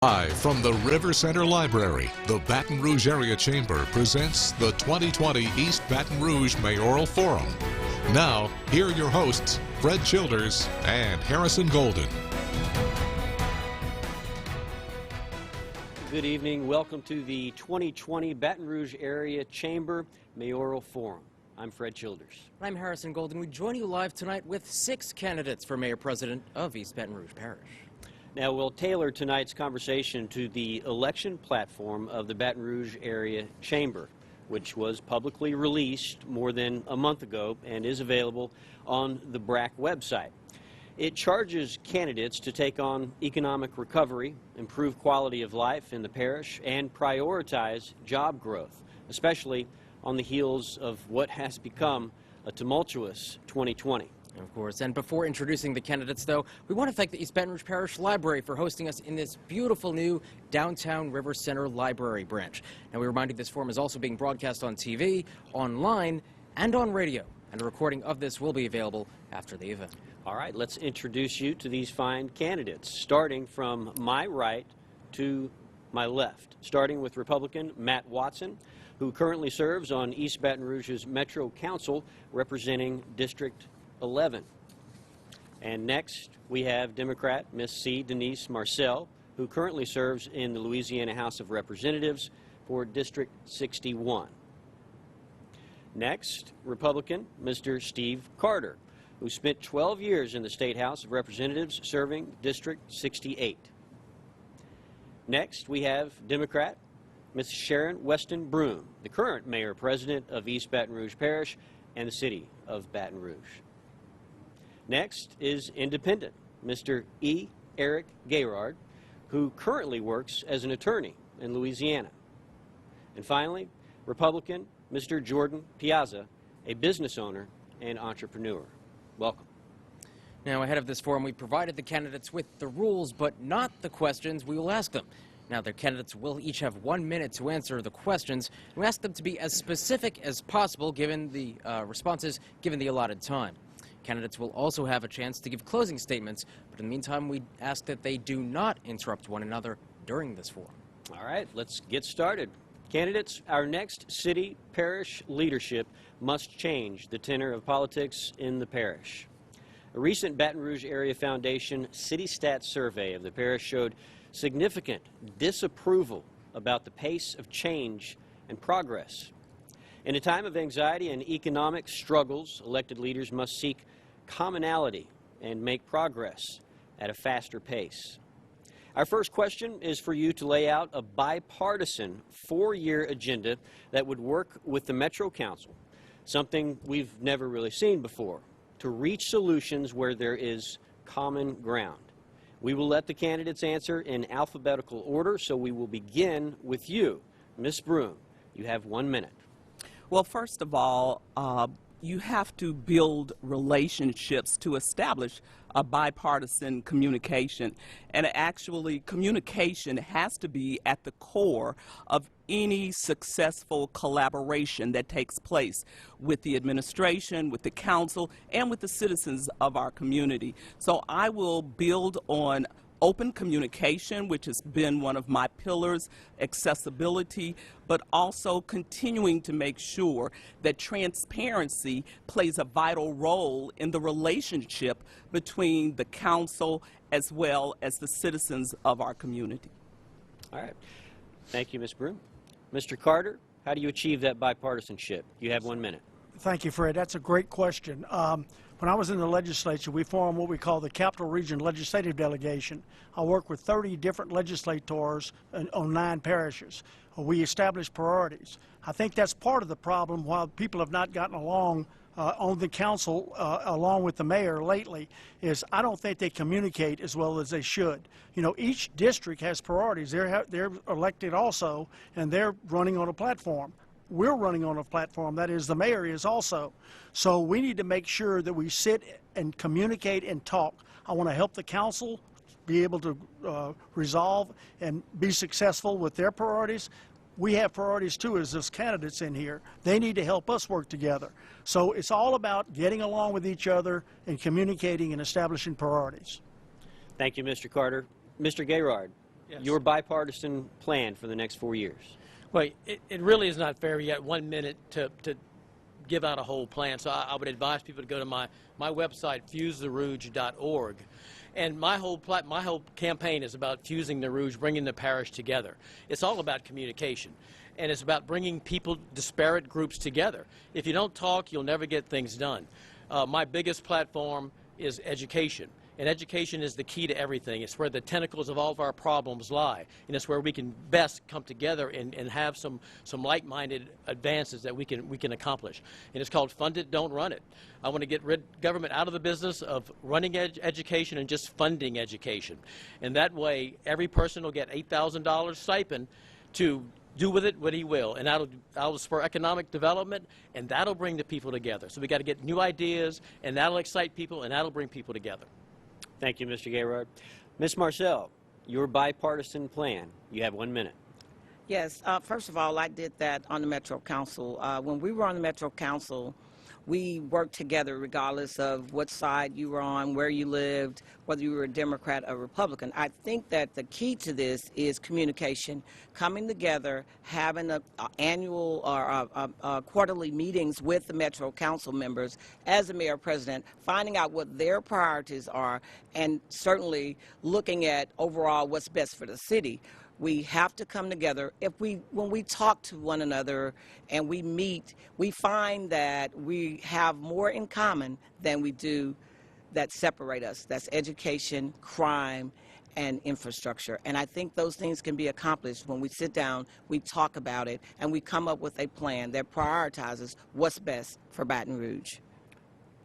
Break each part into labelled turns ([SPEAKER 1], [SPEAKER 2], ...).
[SPEAKER 1] Live from the River Center Library, the Baton Rouge Area Chamber presents the 2020 East Baton Rouge Mayoral Forum. Now, here are your hosts, Fred Childers and Harrison Golden.
[SPEAKER 2] Good evening. Welcome to the 2020 Baton Rouge Area Chamber Mayoral Forum. I'm Fred Childers.
[SPEAKER 3] I'm Harrison Golden. We join you live tonight with 6 candidates for Mayor President of East Baton Rouge Parish.
[SPEAKER 2] Now, we'll tailor tonight's conversation to the election platform of the Baton Rouge Area Chamber, which was publicly released more than a month ago and is available on the BRAC website. It charges candidates to take on economic recovery, improve quality of life in the parish, and prioritize job growth, especially on the heels of what has become a tumultuous 2020.
[SPEAKER 3] Of course, and before introducing the candidates, though, we want to thank the East Baton Rouge Parish Library for hosting us in this beautiful new downtown River Center Library branch. Now, we remind you this forum is also being broadcast on TV, online, and on radio, and a recording of this will be available after the event.
[SPEAKER 2] All right, let's introduce you to these fine candidates, starting from my right to my left, starting with Republican Matt Watson, who currently serves on East Baton Rouge's Metro Council representing District 11. And next, we have Democrat Miss C. Denise Marcel, who currently serves in the Louisiana House of Representatives for District 61. Next, Republican Mr. Steve Carter, who spent 12 years in the State House of Representatives serving District 68. Next, we have Democrat Miss Sharon Weston Broom, the current Mayor President of East Baton Rouge Parish and the City of Baton Rouge. Next is Independent Mr. E. Eric Gayrard, who currently works as an attorney in Louisiana. And finally, Republican Mr. Jordan Piazza, a business owner and entrepreneur. Welcome.
[SPEAKER 3] Now, ahead of this forum, we provided the candidates with the rules, but not the questions we will ask them. Now, their candidates will each have 1 minute to answer the questions. We ask them to be as specific as possible given the responses given the allotted time. Candidates will also have a chance to give closing statements, but in the meantime, we ask that they do not interrupt one another during this forum.
[SPEAKER 2] All right, let's get started. Candidates, our next city parish leadership must change the tenor of politics in the parish. A recent Baton Rouge Area Foundation City Stats survey of the parish showed significant disapproval about the pace of change and progress. In a time of anxiety and economic struggles, elected leaders must seek commonality and make progress at a faster pace. Our first question is for you to lay out a bipartisan 4-year agenda that would work with the Metro Council, something we've never really seen before, to reach solutions where there is common ground. We will let the candidates answer in alphabetical order, so we will begin with you. Ms. Broom, you have 1 minute.
[SPEAKER 4] Well, first of all, you have to build relationships to establish a bipartisan communication. And actually, communication has to be at the core of any successful collaboration that takes place with the administration, with the council, and with the citizens of our community. So I will build on open communication, which has been one of my pillars, accessibility, but also continuing to make sure that transparency plays a vital role in the relationship between the council as well as the citizens of our community. All right.
[SPEAKER 2] Thank you, Ms. Broom. Mr. Carter, how do you achieve that bipartisanship? You have 1 minute.
[SPEAKER 5] Thank you, Fred. That's a great question. When I was in the legislature, we formed what we call the Capital Region Legislative Delegation. I work with 30 different legislators on 9 parishes. We establish priorities. I think that's part of the problem why people have not gotten along on the council along with the mayor lately is I don't think they communicate as well as they should. You know, each district has priorities. They're elected also, and they're running on a platform. We're running on a platform, that is, the mayor is also. So we need to make sure that we sit and communicate and talk. I want to help the council be able to resolve and be successful with their priorities. We have priorities too as those candidates in here. They need to help us work together. So it's all about getting along with each other and communicating and establishing priorities.
[SPEAKER 2] Thank you, Mr. Carter. Mr. Gayrard,
[SPEAKER 6] Yes.
[SPEAKER 2] your bipartisan plan for the next 4 years.
[SPEAKER 6] Well, it really is not fair yet 1 minute to give out a whole plan. So I would advise people to go to my website, fusetherouge.org. And my whole campaign is about fusing the Rouge, bringing the parish together. It's all about communication. And it's about bringing people, disparate groups together. If you don't talk, you'll never get things done. My biggest platform is education. And education is the key to everything. It's where the tentacles of all of our problems lie. And it's where we can best come together and have some like-minded advances that we can accomplish. And it's called Fund It, Don't Run It. I want to get government out of the business of running education and just funding education. And that way, every person will get $8,000 stipend to do with it what he will, and that'll spur economic development, and that'll bring the people together. So we got to get new ideas, and that'll excite people, and that'll bring people together.
[SPEAKER 2] Thank you, Mr. Gaylord. Ms. Marcel, your bipartisan plan. You have 1 minute.
[SPEAKER 7] Yes. First of all, I did that on the Metro Council. When we were on the Metro Council, we worked together regardless of what side you were on, where you lived, whether you were a Democrat or Republican. I think that the key to this is communication, coming together, having annual or quarterly meetings with the Metro Council members as the mayor president, finding out what their priorities are, and certainly looking at overall what's best for the city. We have to come together. When we talk to one another and we meet, we find that we have more in common than we do that separate us. That's education, crime, and infrastructure. And I think those things can be accomplished when we sit down, we talk about it, and we come up with a plan that prioritizes what's best for Baton Rouge.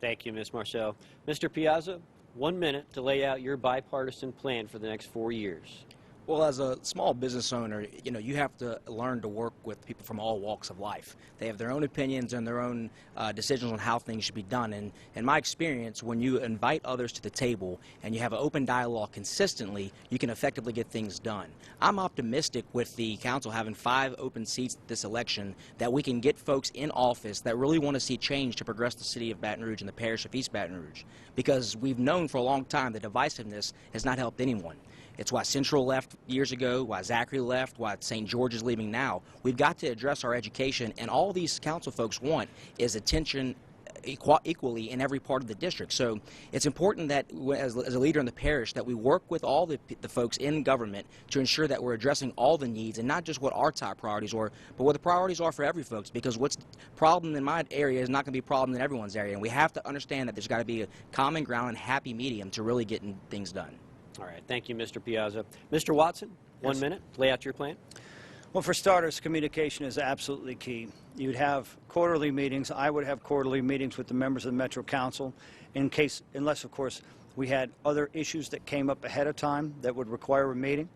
[SPEAKER 2] Thank you, Ms. Marcel. Mr. Piazza, 1 minute to lay out your bipartisan plan for the next 4 years.
[SPEAKER 8] Well, as a small business owner, you have to learn to work with people from all walks of life. They have their own opinions and their own decisions on how things should be done. And in my experience, when you invite others to the table and you have an open dialogue consistently, you can effectively get things done. I'm optimistic with the council having 5 open seats this election that we can get folks in office that really want to see change to progress the city of Baton Rouge and the parish of East Baton Rouge. Because we've known for a long time that divisiveness has not helped anyone. It's why Central left years ago, why Zachary left, why St. George is leaving now. We've got to address our education, and all these council folks want is attention equally in every part of the district. So it's important that, as a leader in the parish, that we work with all the folks in government to ensure that we're addressing all the needs, and not just what our top priorities are, but what the priorities are for every folks, because what's problem in my area is not going to be a problem in everyone's area, and we have to understand that there's got to be a common ground and happy medium to really getting things done.
[SPEAKER 2] All right. Thank you, Mr. Piazza. Mr. Watson, 1 minute. Lay out your plan.
[SPEAKER 9] Well, for starters, communication is absolutely key. You'd have quarterly meetings. I would have quarterly meetings with the members of the Metro Council unless, of course, we had other issues that came up ahead of time that would require a meeting.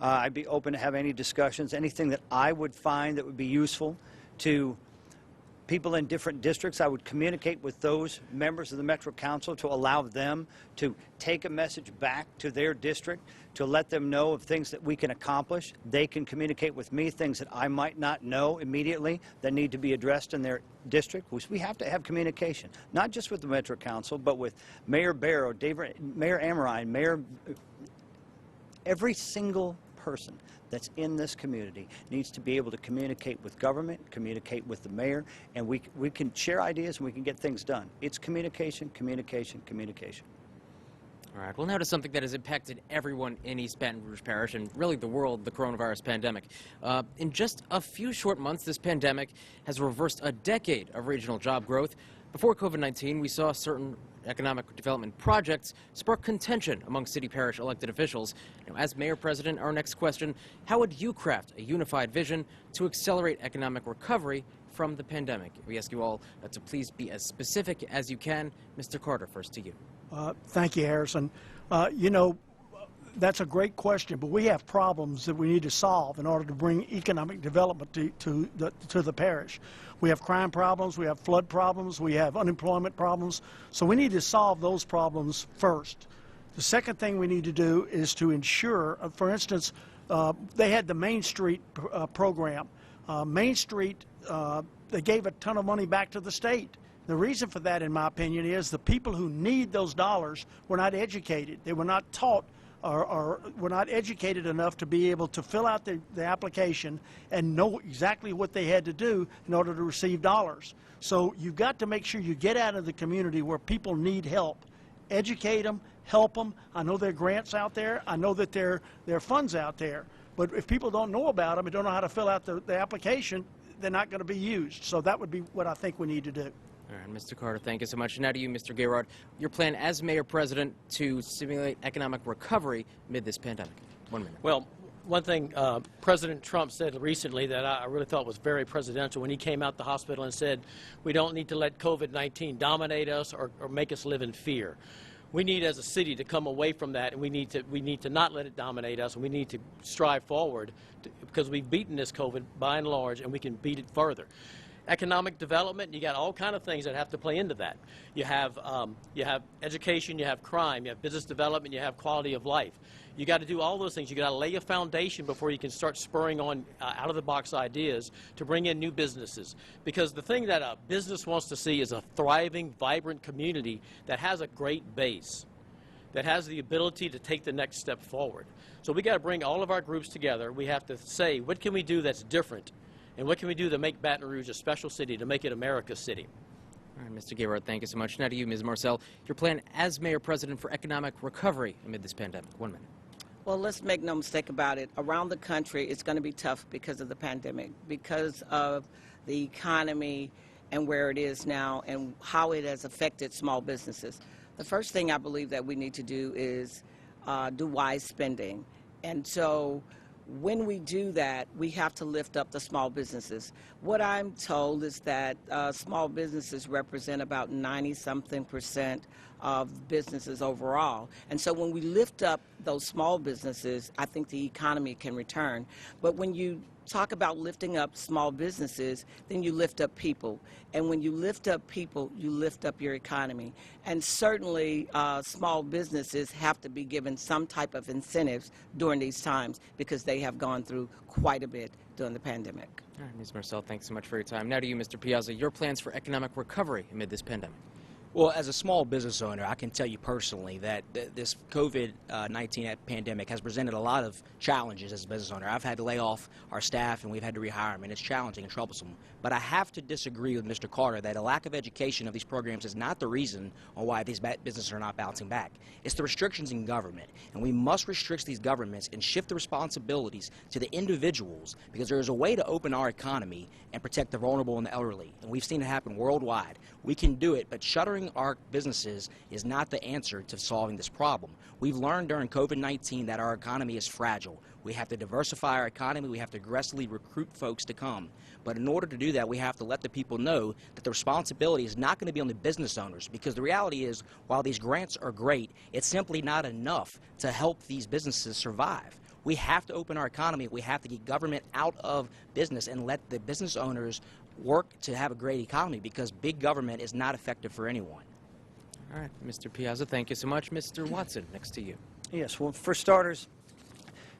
[SPEAKER 9] I'd be open to have any discussions, anything that I would find that would be useful to people in different districts. I would communicate with those members of the Metro Council to allow them to take a message back to their district, to let them know of things that we can accomplish. They can communicate with me things that I might not know immediately that need to be addressed in their district. We have to have communication, not just with the Metro Council, but with Mayor Barrow, Mayor Amrine, every single person that's in this community needs to be able to communicate with government, communicate with the mayor, and we can share ideas and we can get things done. It's communication, communication, communication.
[SPEAKER 3] All right, well, now to something that has impacted everyone in East Baton Rouge Parish and really the world, the coronavirus pandemic. In just a few short months, this pandemic has reversed a decade of regional job growth. Before COVID-19, we saw certain economic development projects spark contention among city parish elected officials. Now, as mayor president, our next question, how would you craft a unified vision to accelerate economic recovery from the pandemic? We ask you all to please be as specific as you can. Mr. Carter, first to you.
[SPEAKER 5] Thank you, Harrison. That's a great question, but we have problems that we need to solve in order to bring economic development to the parish. We have crime problems, we have flood problems, we have unemployment problems, so we need to solve those problems first. The second thing we need to do is to ensure, for instance, they had the Main Street program. Main Street, they gave a ton of money back to the state. The reason for that, in my opinion, is the people who need those dollars were not educated. They were not taught were not educated enough to be able to fill out the application and know exactly what they had to do in order to receive dollars. So you've got to make sure you get out of the community where people need help. Educate them, help them. I know there are grants out there. I know that there are funds out there. But if people don't know about them and don't know how to fill out the application, they're not going to be used. So that would be what I think we need to do.
[SPEAKER 3] All right, Mr. Carter, thank you so much. Now to you, Mr. Gayrard, your plan as mayor-president to stimulate economic recovery amid this pandemic. 1 minute.
[SPEAKER 6] Well, one thing President Trump said recently that I really thought was very presidential when he came out the hospital and said, we don't need to let COVID-19 dominate us or make us live in fear. We need as a city to come away from that, and we need to not let it dominate us, and we need to strive forward because we've beaten this COVID by and large, and we can beat it further. Economic development, you got all kind of things that have to play into that. You have education, you have crime, you have business development, you have quality of life. You got to do all those things. You got to lay a foundation before you can start spurring on out-of-the-box ideas to bring in new businesses. Because the thing that a business wants to see is a thriving, vibrant community that has a great base, that has the ability to take the next step forward. So we got to bring all of our groups together. We have to say, what can we do that's different? And what can we do to make Baton Rouge a special city, to make it America's city?
[SPEAKER 3] All right, Mr. Gayrard, thank you so much. Now to you, Ms. Marcel, your plan as mayor-president for economic recovery amid this pandemic. 1 minute.
[SPEAKER 7] Well, let's make no mistake about it. Around the country, it's going to be tough because of the pandemic, because of the economy and where it is now and how it has affected small businesses. The first thing I believe that we need to do is do wise spending. And so when we do that, we have to lift up the small businesses. What I'm told is that small businesses represent about 90-something% of businesses overall. And so when we lift up those small businesses, I think the economy can return. But when you talk about lifting up small businesses, then you lift up people. And when you lift up people, you lift up your economy. And certainly small businesses have to be given some type of incentives during these times because they have gone through quite a bit during the pandemic.
[SPEAKER 3] All right, Ms. Marcel, thanks so much for your time. Now to you, Mr. Piazza, your plans for economic recovery amid this pandemic.
[SPEAKER 8] Well, as a small business owner, I can tell you personally that this COVID-19 pandemic has presented a lot of challenges as a business owner. I've had to lay off our staff and we've had to rehire them, and it's challenging and troublesome. But I have to disagree with Mr. Carter that a lack of education of these programs is not the reason on why these businesses are not bouncing back. It's the restrictions in government, and we must restrict these governments and shift the responsibilities to the individuals because there is a way to open our economy and protect the vulnerable and the elderly, and we've seen it happen worldwide. We can do it, but shuttering our businesses is not the answer to solving this problem. We've learned during COVID-19 that our economy is fragile. We have to diversify our economy. We have to aggressively recruit folks to come. But in order to do that, we have to let the people know that the responsibility is not going to be on the business owners, because the reality is, while these grants are great, it's simply not enough to help these businesses survive. We have to open our economy. We have to get government out of business and let the business owners work to have a great economy, because big government is not effective for anyone.
[SPEAKER 3] All right, Mr. Piazza, thank you so much. Mr. Watson, next to you.
[SPEAKER 9] Yes, well, for starters,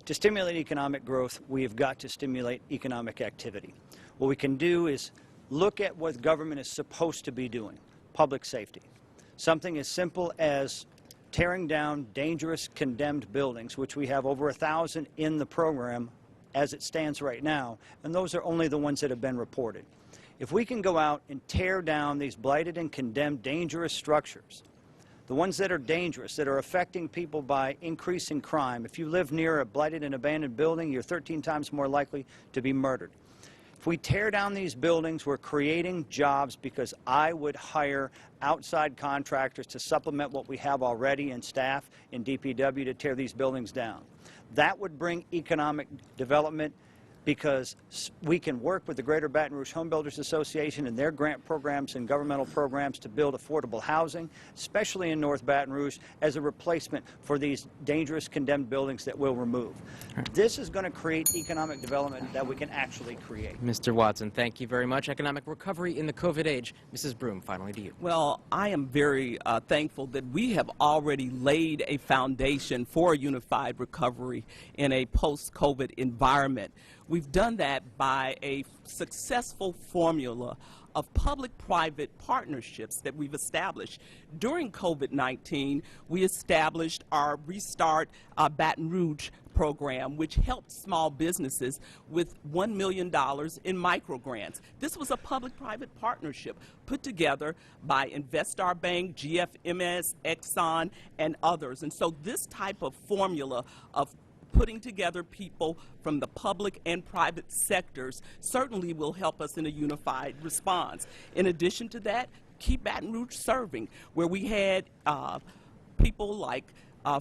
[SPEAKER 9] to stimulate economic growth, we have got to stimulate economic activity. What we can do is look at what government is supposed to be doing, public safety. Something as simple as tearing down dangerous condemned buildings, which we have over 1,000 in the program as it stands right now, and those are only the ones that have been reported. If we can go out and tear down these blighted and condemned dangerous structures, the ones that are dangerous, that are affecting people by increasing crime, if you live near a blighted and abandoned building, you're 13 times more likely to be murdered. If we tear down these buildings, we're creating jobs, because I would hire outside contractors to supplement what we have already in staff in DPW to tear these buildings down. That would bring economic development, because we can work with the Greater Baton Rouge Home Builders Association and their grant programs and governmental programs to build affordable housing, especially in North Baton Rouge, as a replacement for these dangerous condemned buildings that we'll remove. This is going to create economic development that we can actually create.
[SPEAKER 3] Mr. Watson, thank you very much. Economic recovery in the COVID age. Mrs. Broom, finally to you.
[SPEAKER 4] Well, I am very thankful that we have already laid a foundation for a unified recovery in a post-COVID environment. We've done that by a successful formula of public-private partnerships that we've established. During COVID-19, we established our Restart Baton Rouge program, which helped small businesses with $1 million in microgrants. This was a public-private partnership put together by Investar Bank, GFMS, Exxon, and others. And so this type of formula of putting together people from the public and private sectors certainly will help us in a unified response. In addition to that, keep Baton Rouge serving, where we had people like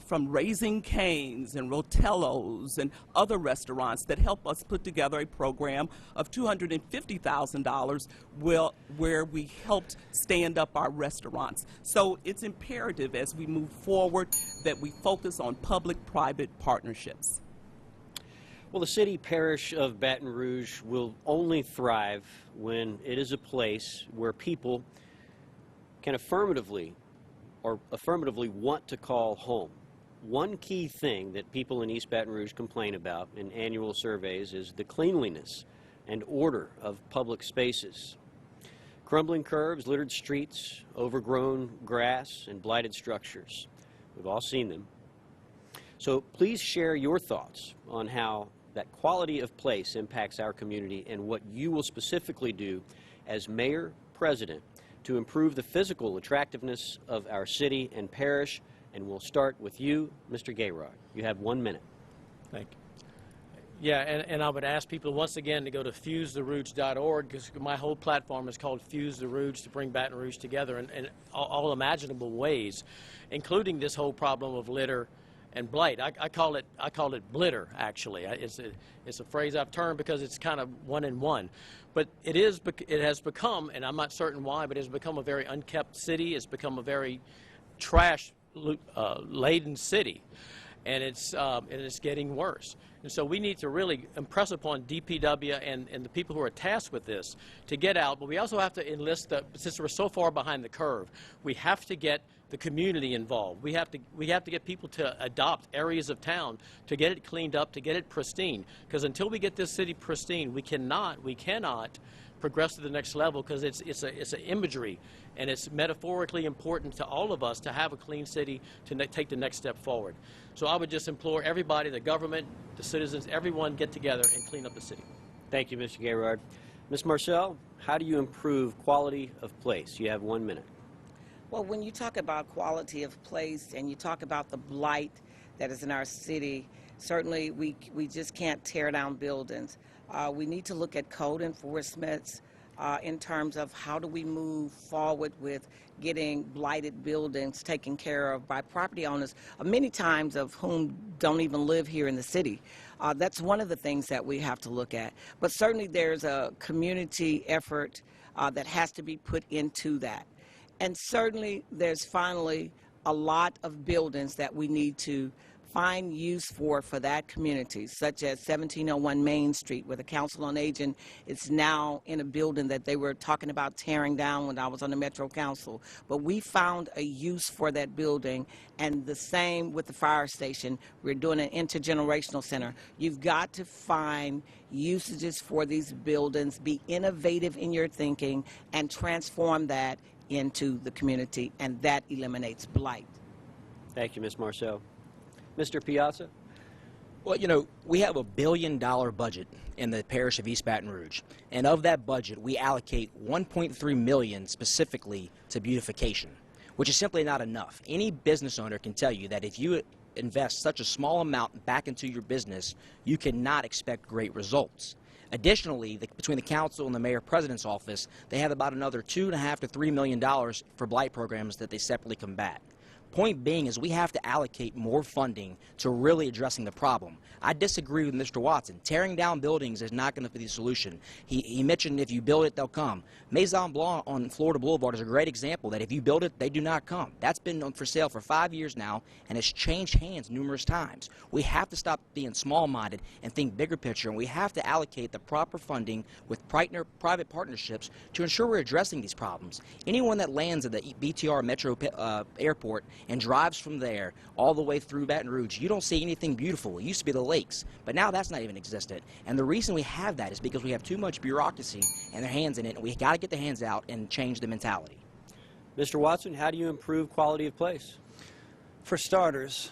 [SPEAKER 4] from Raising Cane's and Rotello's and other restaurants that help us put together a program of $250,000 where we helped stand up our restaurants. So it's imperative as we move forward that we focus on public-private partnerships.
[SPEAKER 2] Well, the city parish of Baton Rouge will only thrive when it is a place where people can affirmatively want to call home. One key thing that people in East Baton Rouge complain about in annual surveys is the cleanliness and order of public spaces. Crumbling curbs, littered streets, overgrown grass, and blighted structures. We've all seen them. So please share your thoughts on how that quality of place impacts our community and what you will specifically do as mayor, president, to improve the physical attractiveness of our city and parish. And we'll start with you, Mr. Gayrod. You have 1 minute.
[SPEAKER 6] Thank you. Yeah, and I would ask people once again to go to fusetherouge.org, because my whole platform is called Fuse the Rouge, to bring Baton Rouge together in all imaginable ways, including this whole problem of litter and blight. I call it blitter, actually. It's a phrase I've termed because it's kind of one in one. But it has become, and I'm not certain why, but it has become a very unkept city. It's become a very trash-laden city, and it's getting worse. And so we need to really impress upon DPW and the people who are tasked with this to get out, but we also have to enlist since we're so far behind the curve, we have to get the community involved. We have to get people to adopt areas of town to get it cleaned up, to get it pristine, because until we get this city pristine, we cannot progress to the next level, because it's an imagery, and it's metaphorically important to all of us to have a clean city to take the next step forward. So I would just implore everybody, the government, the citizens, everyone, get together and clean up the city.
[SPEAKER 2] Thank you, Mr. Gayrod. Ms. Marcel, how do you improve quality of place? You have 1 minute.
[SPEAKER 7] Well, when you talk about quality of place and you talk about the blight that is in our city, certainly we just can't tear down buildings. We need to look at code enforcement in terms of how do we move forward with getting blighted buildings taken care of by property owners, many times of whom don't even live here in the city. That's one of the things that we have to look at. But certainly there's a community effort that has to be put into that. And certainly there's finally a lot of buildings that we need to find use for that community, such as 1701 Main Street, where the Council on Aging is now in a building that they were talking about tearing down when I was on the Metro Council. But we found a use for that building, and the same with the fire station. We're doing an intergenerational center. You've got to find usages for these buildings, be innovative in your thinking, and transform that into the community, and that eliminates blight.
[SPEAKER 2] Thank you, Ms. Marceau. Mr. Piazza?
[SPEAKER 8] Well, you know, we have $1 billion budget in the parish of East Baton Rouge, and of that budget, we allocate $1.3 million specifically to beautification, which is simply not enough. Any business owner can tell you that if you invest such a small amount back into your business, you cannot expect great results. Additionally, between the council and the mayor-president's office, they have about another $2.5 to $3 million for blight programs that they separately combat. Point being is we have to allocate more funding to really addressing the problem. I disagree with Mr. Watson. Tearing down buildings is not going to be the solution. He mentioned if you build it, they'll come. Maison Blanc on Florida Boulevard is a great example that if you build it, they do not come. That's been for sale for 5 years now, and it's changed hands numerous times. We have to stop being small-minded and think bigger picture, and we have to allocate the proper funding with private partnerships to ensure we're addressing these problems. Anyone that lands at the BTR Metro Airport and drives from there all the way through Baton Rouge, you don't see anything beautiful. It used to be the lakes, but now that's not even existent. And the reason we have that is because we have too much bureaucracy and their hands in it, and we got to get the hands out and change the mentality.
[SPEAKER 2] Mr. Watson, how do you improve quality of place?
[SPEAKER 9] For starters,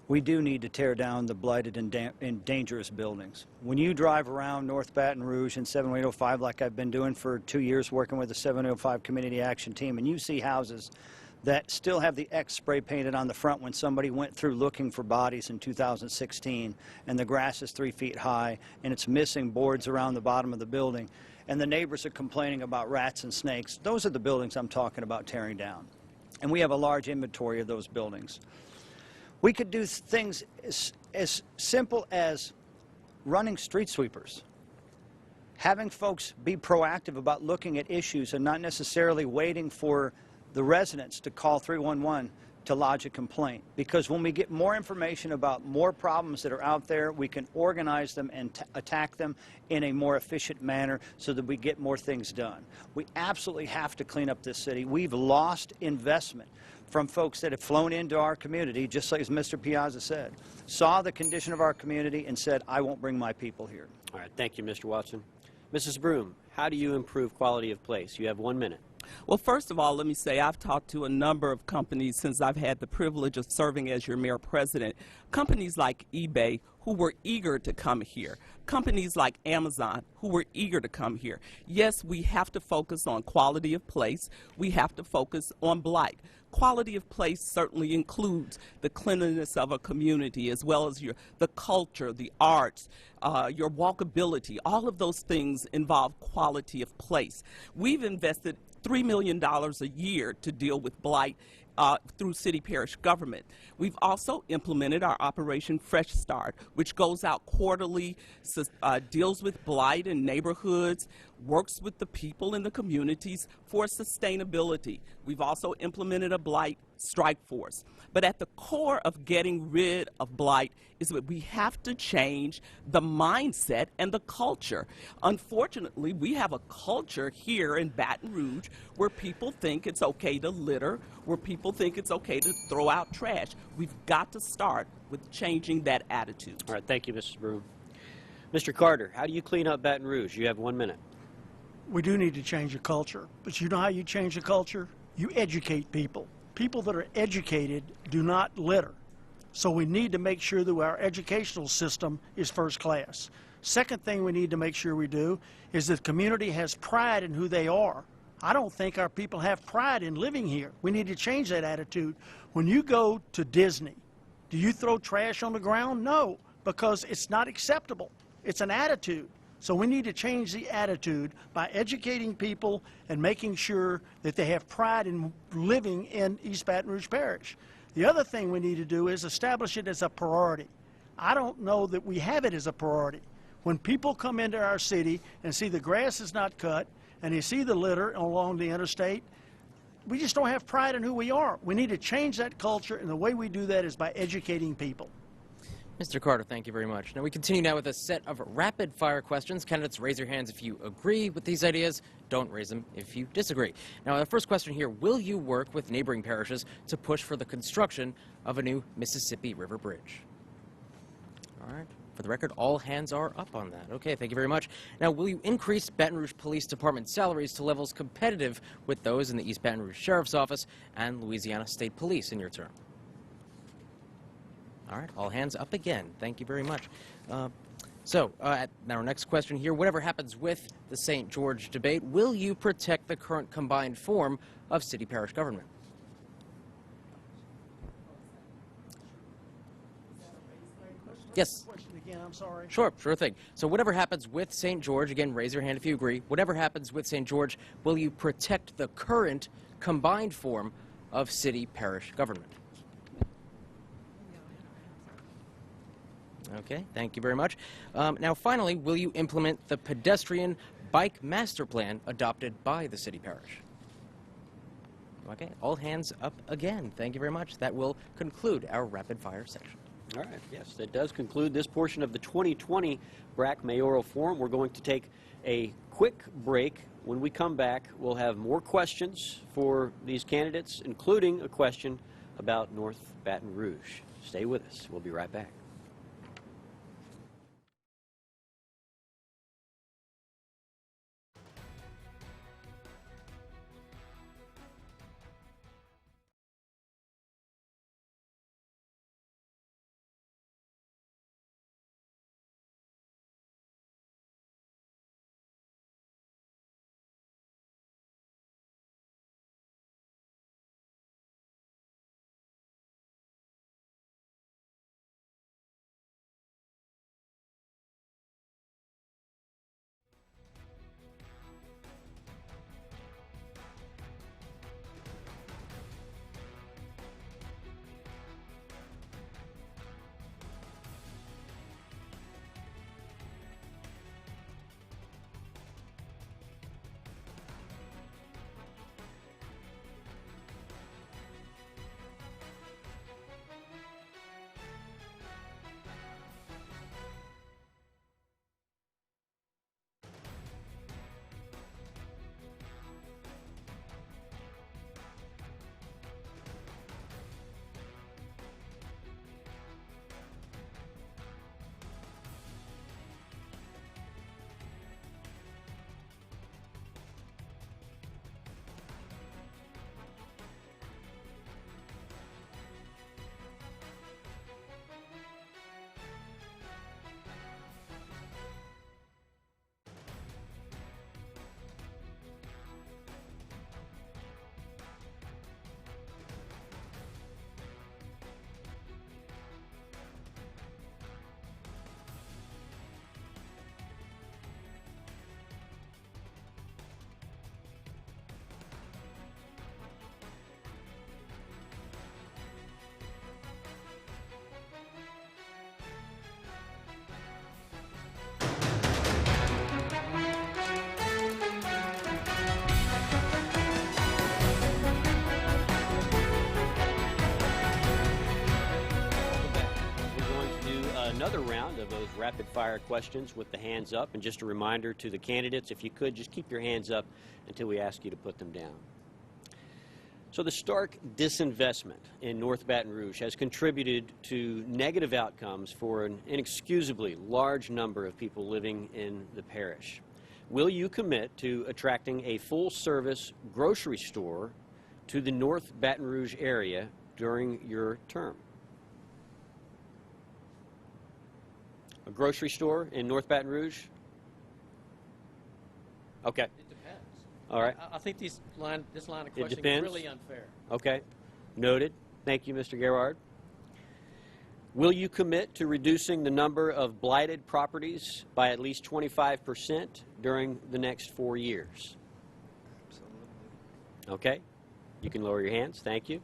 [SPEAKER 9] we do need to tear down the blighted and dangerous buildings. When you drive around North Baton Rouge in 7805, like I've been doing for 2 years working with the 705 Community Action Team, and you see houses that still have the X spray painted on the front when somebody went through looking for bodies in 2016, and the grass is 3 feet high, and it's missing boards around the bottom of the building, and the neighbors are complaining about rats and snakes. Those are the buildings I'm talking about tearing down. And we have a large inventory of those buildings. We could do things as simple as running street sweepers, having folks be proactive about looking at issues and not necessarily waiting for the residents to call 311 to lodge a complaint. Because when we get more information about more problems that are out there, we can organize them and attack them in a more efficient manner so that we get more things done. We absolutely have to clean up this city. We've lost investment from folks that have flown into our community, just like as Mr. Piazza said, saw the condition of our community and said, I won't bring my people here.
[SPEAKER 2] All right, thank you, Mr. Watson. Mrs. Broom, how do you improve quality of place? You have 1 minute.
[SPEAKER 4] Well, first of all, let me say I've talked to a number of companies since I've had the privilege of serving as your mayor president. Companies like eBay who were eager to come here. Companies like Amazon who were eager to come here. Yes, we have to focus on quality of place. We have to focus on blight. Quality of place certainly includes the cleanliness of a community as well as the culture, the arts, your walkability. All of those things involve quality of place. We've invested $3 million a year to deal with blight through city parish government. We've also implemented our Operation Fresh Start, which goes out quarterly, deals with blight in neighborhoods, works with the people in the communities for sustainability. We've also implemented a blight strike force. But at the core of getting rid of blight is that we have to change the mindset and the culture. Unfortunately, we have a culture here in Baton Rouge where people think it's okay to litter, where people think it's okay to throw out trash. We've got to start with changing that attitude.
[SPEAKER 2] All right, thank you, Mrs. Broom. Mr. Carter, how do you clean up Baton Rouge? You have 1 minute.
[SPEAKER 5] We do need to change the culture, but you know how you change the culture? You educate people. People that are educated do not litter. So we need to make sure that our educational system is first class. Second thing we need to make sure we do is that the community has pride in who they are. I don't think our people have pride in living here. We need to change that attitude. When you go to Disney, do you throw trash on the ground? No, because it's not acceptable. It's an attitude. So we need to change the attitude by educating people and making sure that they have pride in living in East Baton Rouge Parish. The other thing we need to do is establish it as a priority. I don't know that we have it as a priority. When people come into our city and see the grass is not cut and they see the litter along the interstate, we just don't have pride in who we are. We need to change that culture, and the way we do that is by educating people.
[SPEAKER 3] Mr. Carter, thank you very much. Now we continue now with a set of rapid-fire questions. Candidates, raise your hands if you agree with these ideas. Don't raise them if you disagree. Now, the first question here, will you work with neighboring parishes to push for the construction of a new Mississippi River Bridge? All right. For the record, all hands are up on that. Okay, thank you very much. Now, will you increase Baton Rouge Police Department salaries to levels competitive with those in the East Baton Rouge Sheriff's Office and Louisiana State Police in your term? All right, all hands up again. Thank you very much. Now our next question here, whatever happens with the St. George debate, will you protect the current combined form of city-parish government? Yes.
[SPEAKER 5] Question again, I'm sorry.
[SPEAKER 3] Sure thing. So whatever happens with St. George, again, raise your hand if you agree, whatever happens with St. George, will you protect the current combined form of city-parish government? Okay, thank you very much. Now, finally, will you implement the pedestrian bike master plan adopted by the city parish? Okay, all hands up again. Thank you very much. That will conclude our rapid-fire section.
[SPEAKER 2] All right, yes, that does conclude this portion of the 2020 BRAC Mayoral Forum. We're going to take a quick break. When we come back, we'll have more questions for these candidates, including a question about North Baton Rouge. Stay with us. We'll be right back. Another round of those rapid-fire questions with the hands up. And just a reminder to the candidates, if you could, just keep your hands up until we ask you to put them down. So the stark disinvestment in North Baton Rouge has contributed to negative outcomes for an inexcusably large number of people living in the parish. Will you commit to attracting a full-service grocery store to the North Baton Rouge area during your term? A grocery store in North Baton Rouge? Okay.
[SPEAKER 6] It depends.
[SPEAKER 2] All right.
[SPEAKER 6] I think this line of questioning is
[SPEAKER 2] depends.
[SPEAKER 6] really unfair.
[SPEAKER 2] Okay. Noted. Thank you, Mr. Gerard. Will you commit to reducing the number of blighted properties by at least 25% during the next 4 years?
[SPEAKER 9] Absolutely.
[SPEAKER 2] Okay. You can lower your hands. Thank you.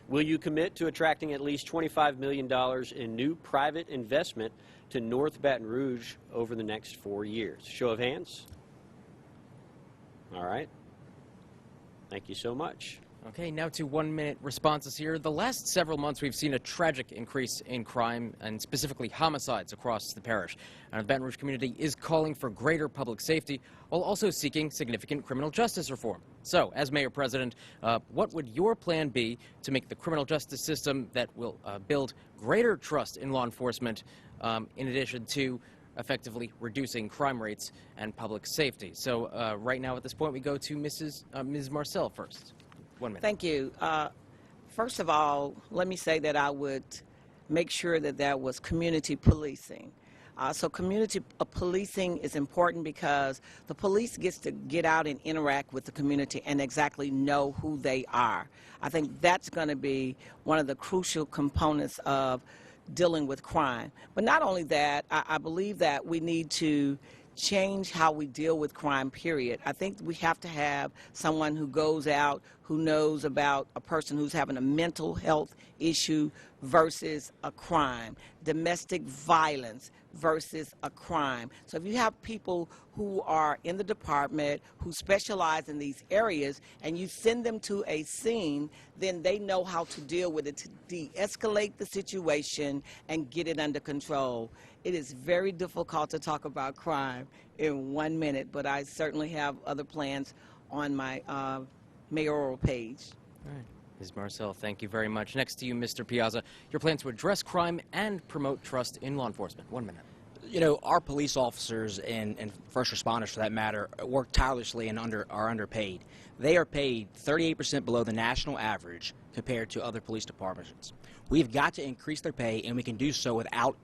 [SPEAKER 2] Will you commit to attracting at least $25 million in new private investment to North Baton Rouge over the next 4 years? Show of hands. All right. Thank you so much.
[SPEAKER 3] Okay, now to 1-minute responses here. The last several months, we've seen a tragic increase in crime, and specifically homicides across the parish. And the Baton Rouge community is calling for greater public safety while also seeking significant criminal justice reform. So, as Mayor President, what would your plan be to make the criminal justice system that will build greater trust in law enforcement, in addition to effectively reducing crime rates and public safety? So, right now at this point, we go to Ms. Marcel first. 1 minute.
[SPEAKER 7] Thank you. First of all, let me say that I would make sure that there was community policing. So community policing is important because the police gets to get out and interact with the community and exactly know who they are. I think that's going to be one of the crucial components of dealing with crime. But not only that, I believe that we need to change how we deal with crime, period. I think we have to have someone who goes out, who knows about a person who's having a mental health issue versus a crime, domestic violence versus a crime. So if you have people who are in the department who specialize in these areas and you send them to a scene, then they know how to deal with it, to de-escalate the situation and get it under control. It is very difficult to talk about crime in 1 minute, but I certainly have other plans on my mayoral page.
[SPEAKER 3] All right. Ms. Marcel, thank you very much. Next to you, Mr. Piazza, your plan to address crime and promote trust in law enforcement. 1 minute.
[SPEAKER 8] You know, our police officers and first responders, for that matter, work tirelessly and are underpaid. They are paid 38% below the national average compared to other police departments. We've got to increase their pay, and we can do so without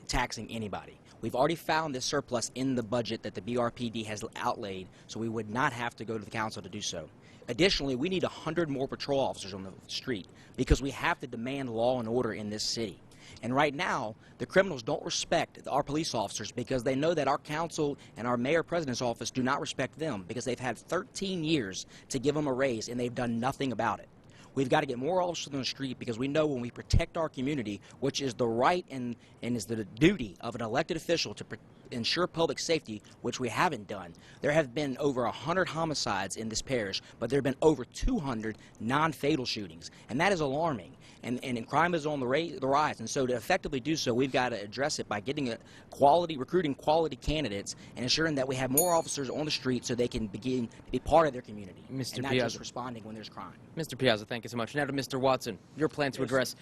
[SPEAKER 8] taxing anybody. We've already found this surplus in the budget that the BRPD has outlaid, so we would not have to go to the council to do so. Additionally, we need 100 more patrol officers on the street because we have to demand law and order in this city. And right now, the criminals don't respect our police officers because they know that our council and our mayor president's office do not respect them because they've had 13 years to give them a raise and they've done nothing about it. We've got to get more officers on the street because we know when we protect our community, which is the right and is the duty of an elected official to ensure public safety, which we haven't done. There have been over 100 homicides in this parish, but there have been over 200 non-fatal shootings, and that is alarming. And crime is on the rise, and so to effectively do so, we've got to address it by getting recruiting quality candidates and ensuring that we have more officers on the street so they can begin to be part of their community,
[SPEAKER 3] Mr.
[SPEAKER 8] and not
[SPEAKER 3] Piazza.
[SPEAKER 8] just responding when there's crime.
[SPEAKER 3] Mr. Piazza, thank you so much. Now to Mr. Watson, your plan to address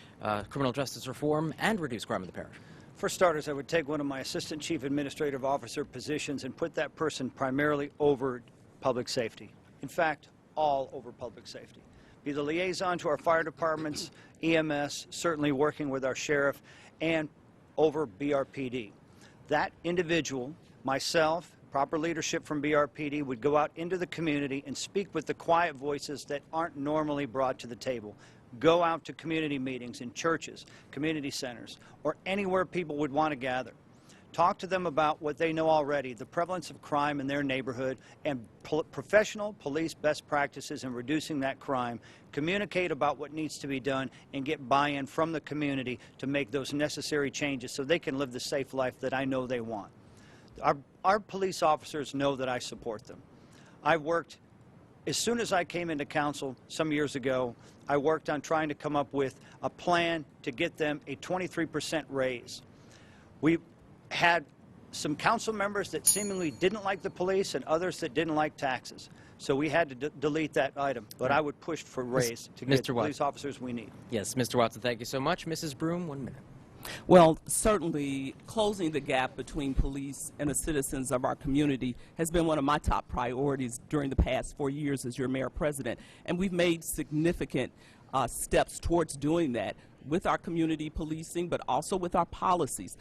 [SPEAKER 3] criminal justice reform and reduce crime in the parish.
[SPEAKER 9] For starters, I would take one of my assistant chief administrative officer positions and put that person primarily over public safety. In fact, all over public safety. Be the liaison to our fire departments, EMS, certainly working with our sheriff, and over BRPD. That individual, myself, proper leadership from BRPD would go out into the community and speak with the quiet voices that aren't normally brought to the table. Go out to community meetings in churches, community centers, or anywhere people would want to gather. Talk to them about what they know already, the prevalence of crime in their neighborhood, and professional police best practices in reducing that crime. Communicate about what needs to be done and get buy-in from the community to make those necessary changes so they can live the safe life that I know they want. Our police officers know that I support them. I worked, as soon as I came into council some years ago, I worked on trying to come up with a plan to get them a 23% raise. We had some council members that seemingly didn't like the police and others that didn't like taxes. So we had to delete that item. But I would push for raise to get the police officers we need.
[SPEAKER 3] Yes, Mr. Watson, thank you so much. Mrs. Broom, 1 minute.
[SPEAKER 4] Well, certainly closing the gap between police and the citizens of our community has been one of my top priorities during the past 4 years as your mayor president. And we've made significant steps towards doing that with our community policing, but also with our policies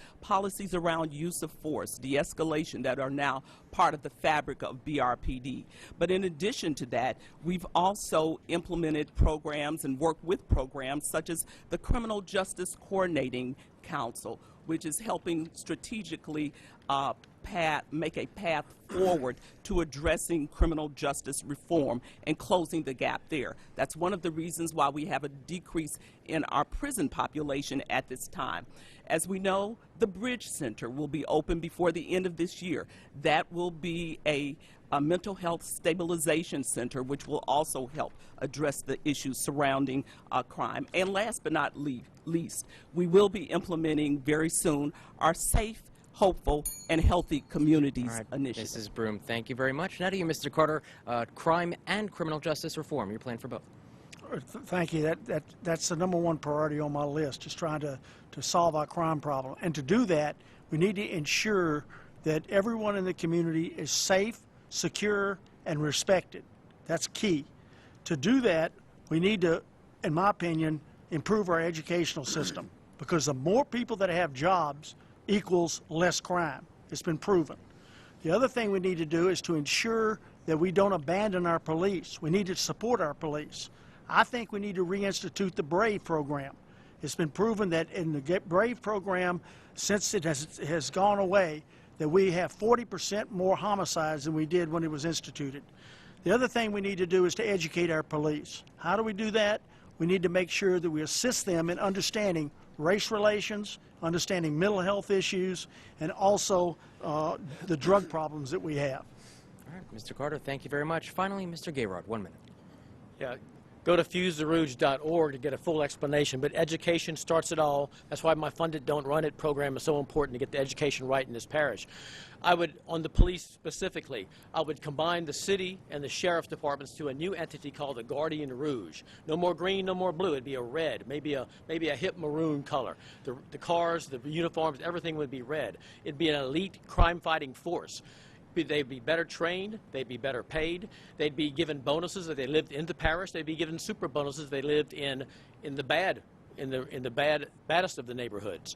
[SPEAKER 4] around use of force, de-escalation, that are now part of the fabric of BRPD. But in addition to that, we've also implemented programs and worked with programs such as the Criminal Justice Coordinating Council, which is helping strategically make a path forward to addressing criminal justice reform and closing the gap there. That's one of the reasons why we have a decrease in our prison population at this time. As we know, the Bridge Center will be open before the end of this year. That will be a mental health stabilization center, which will also help address the issues surrounding crime. And last but not least, we will be implementing very soon our Safe, Hopeful, and Healthy Communities initiative.
[SPEAKER 3] Mrs. Broom, thank you very much. Now to you, Mr. Carter, crime and criminal justice reform. Your plan for both.
[SPEAKER 5] Thank you. That's the #1 priority on my list, just trying to solve our crime problem. And to do that, we need to ensure that everyone in the community is safe, secure, and respected. That's key. To do that, we need to, in my opinion, improve our educational system, because the more people that have jobs equals less crime. It's been proven. The other thing we need to do is to ensure that we don't abandon our police. We need to support our police. I think we need to reinstitute the BRAVE program. It's been proven that in the BRAVE program, since it has gone away, that we have 40% more homicides than we did when it was instituted. The other thing we need to do is to educate our police. How do we do that? We need to make sure that we assist them in understanding race relations, understanding mental health issues, and also the drug problems that we have.
[SPEAKER 3] All right, Mr. Carter, thank you very much. Finally, Mr. Gayrard, 1 minute.
[SPEAKER 6] Yeah, go to fusetherouge.org to get a full explanation. But education starts it all. That's why my Fund It, Don't Run It program is so important to get the education right in this parish. I would, on the police specifically, I would combine the city and the sheriff's departments to a new entity called the Guardian Rouge. No more green, no more blue. It'd be a red, maybe a hip maroon color. The cars, the uniforms, everything would be red. It'd be an elite crime-fighting force. They'd be better trained, they'd be better paid, they'd be given bonuses if they lived in the parish, they'd be given super bonuses if they lived in the baddest of the neighborhoods.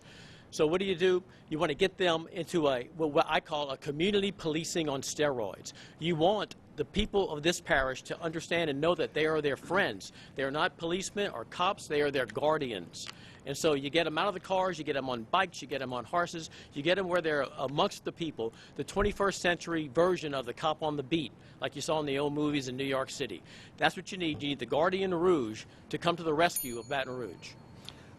[SPEAKER 6] So what do? You want to get them into what I call a community policing on steroids. You want the people of this parish to understand and know that they are their friends. They are not policemen or cops, they are their guardians. And so you get them out of the cars, you get them on bikes, you get them on horses, you get them where they're amongst the people, the 21st century version of the cop on the beat, like you saw in the old movies in New York City. That's what you need. You need the Guardian Rouge to come to the rescue of Baton Rouge.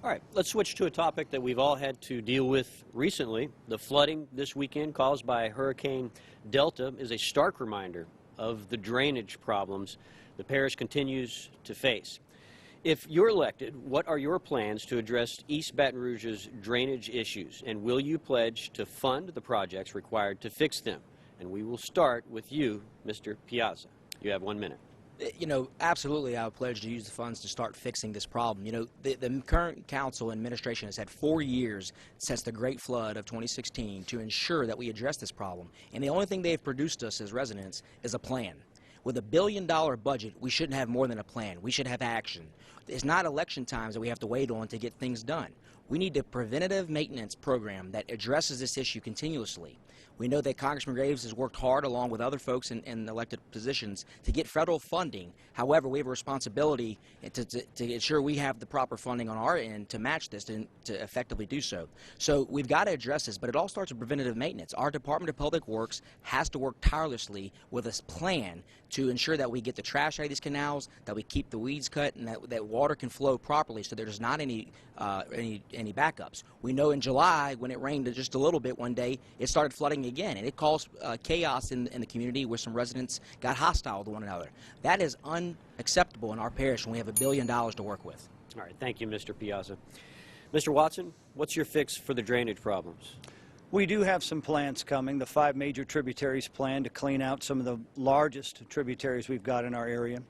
[SPEAKER 2] All right, let's switch to a topic that we've all had to deal with recently. The flooding this weekend caused by Hurricane Delta is a stark reminder of the drainage problems the parish continues to face. If you're elected, what are your plans to address East Baton Rouge's drainage issues, and will you pledge to fund the projects required to fix them? And we will start with you, Mr. Piazza. You have 1 minute.
[SPEAKER 8] You know, absolutely, I would pledge to use the funds to start fixing this problem. You know, the current council and administration has had 4 years since the Great Flood of 2016 to ensure that we address this problem. And the only thing they've produced us as residents is a plan. With $1 billion budget, we shouldn't have more than a plan. We should have action. It's not election times that we have to wait on to get things done. We need a preventative maintenance program that addresses this issue continuously. We know that Congressman Graves has worked hard along with other folks in elected positions to get federal funding. However, we have a responsibility to ensure we have the proper funding on our end to match this and to effectively do so. So we've got to address this, but it all starts with preventative maintenance. Our Department of Public Works has to work tirelessly with a plan to ensure that we get the trash out of these canals, that we keep the weeds cut, and that water can flow properly so there's not any backups. We know in July, when it rained just a little bit one day, it started flooding again, and it caused chaos in the community where some residents got hostile to one another. That is unacceptable in our parish when we have $1 billion to work with.
[SPEAKER 2] All right, thank you, Mr. Piazza. Mr. Watson, what's your fix for the drainage problems?
[SPEAKER 9] We do have some plans coming. The 5 major tributaries plan to clean out some of the largest tributaries we've got in our area.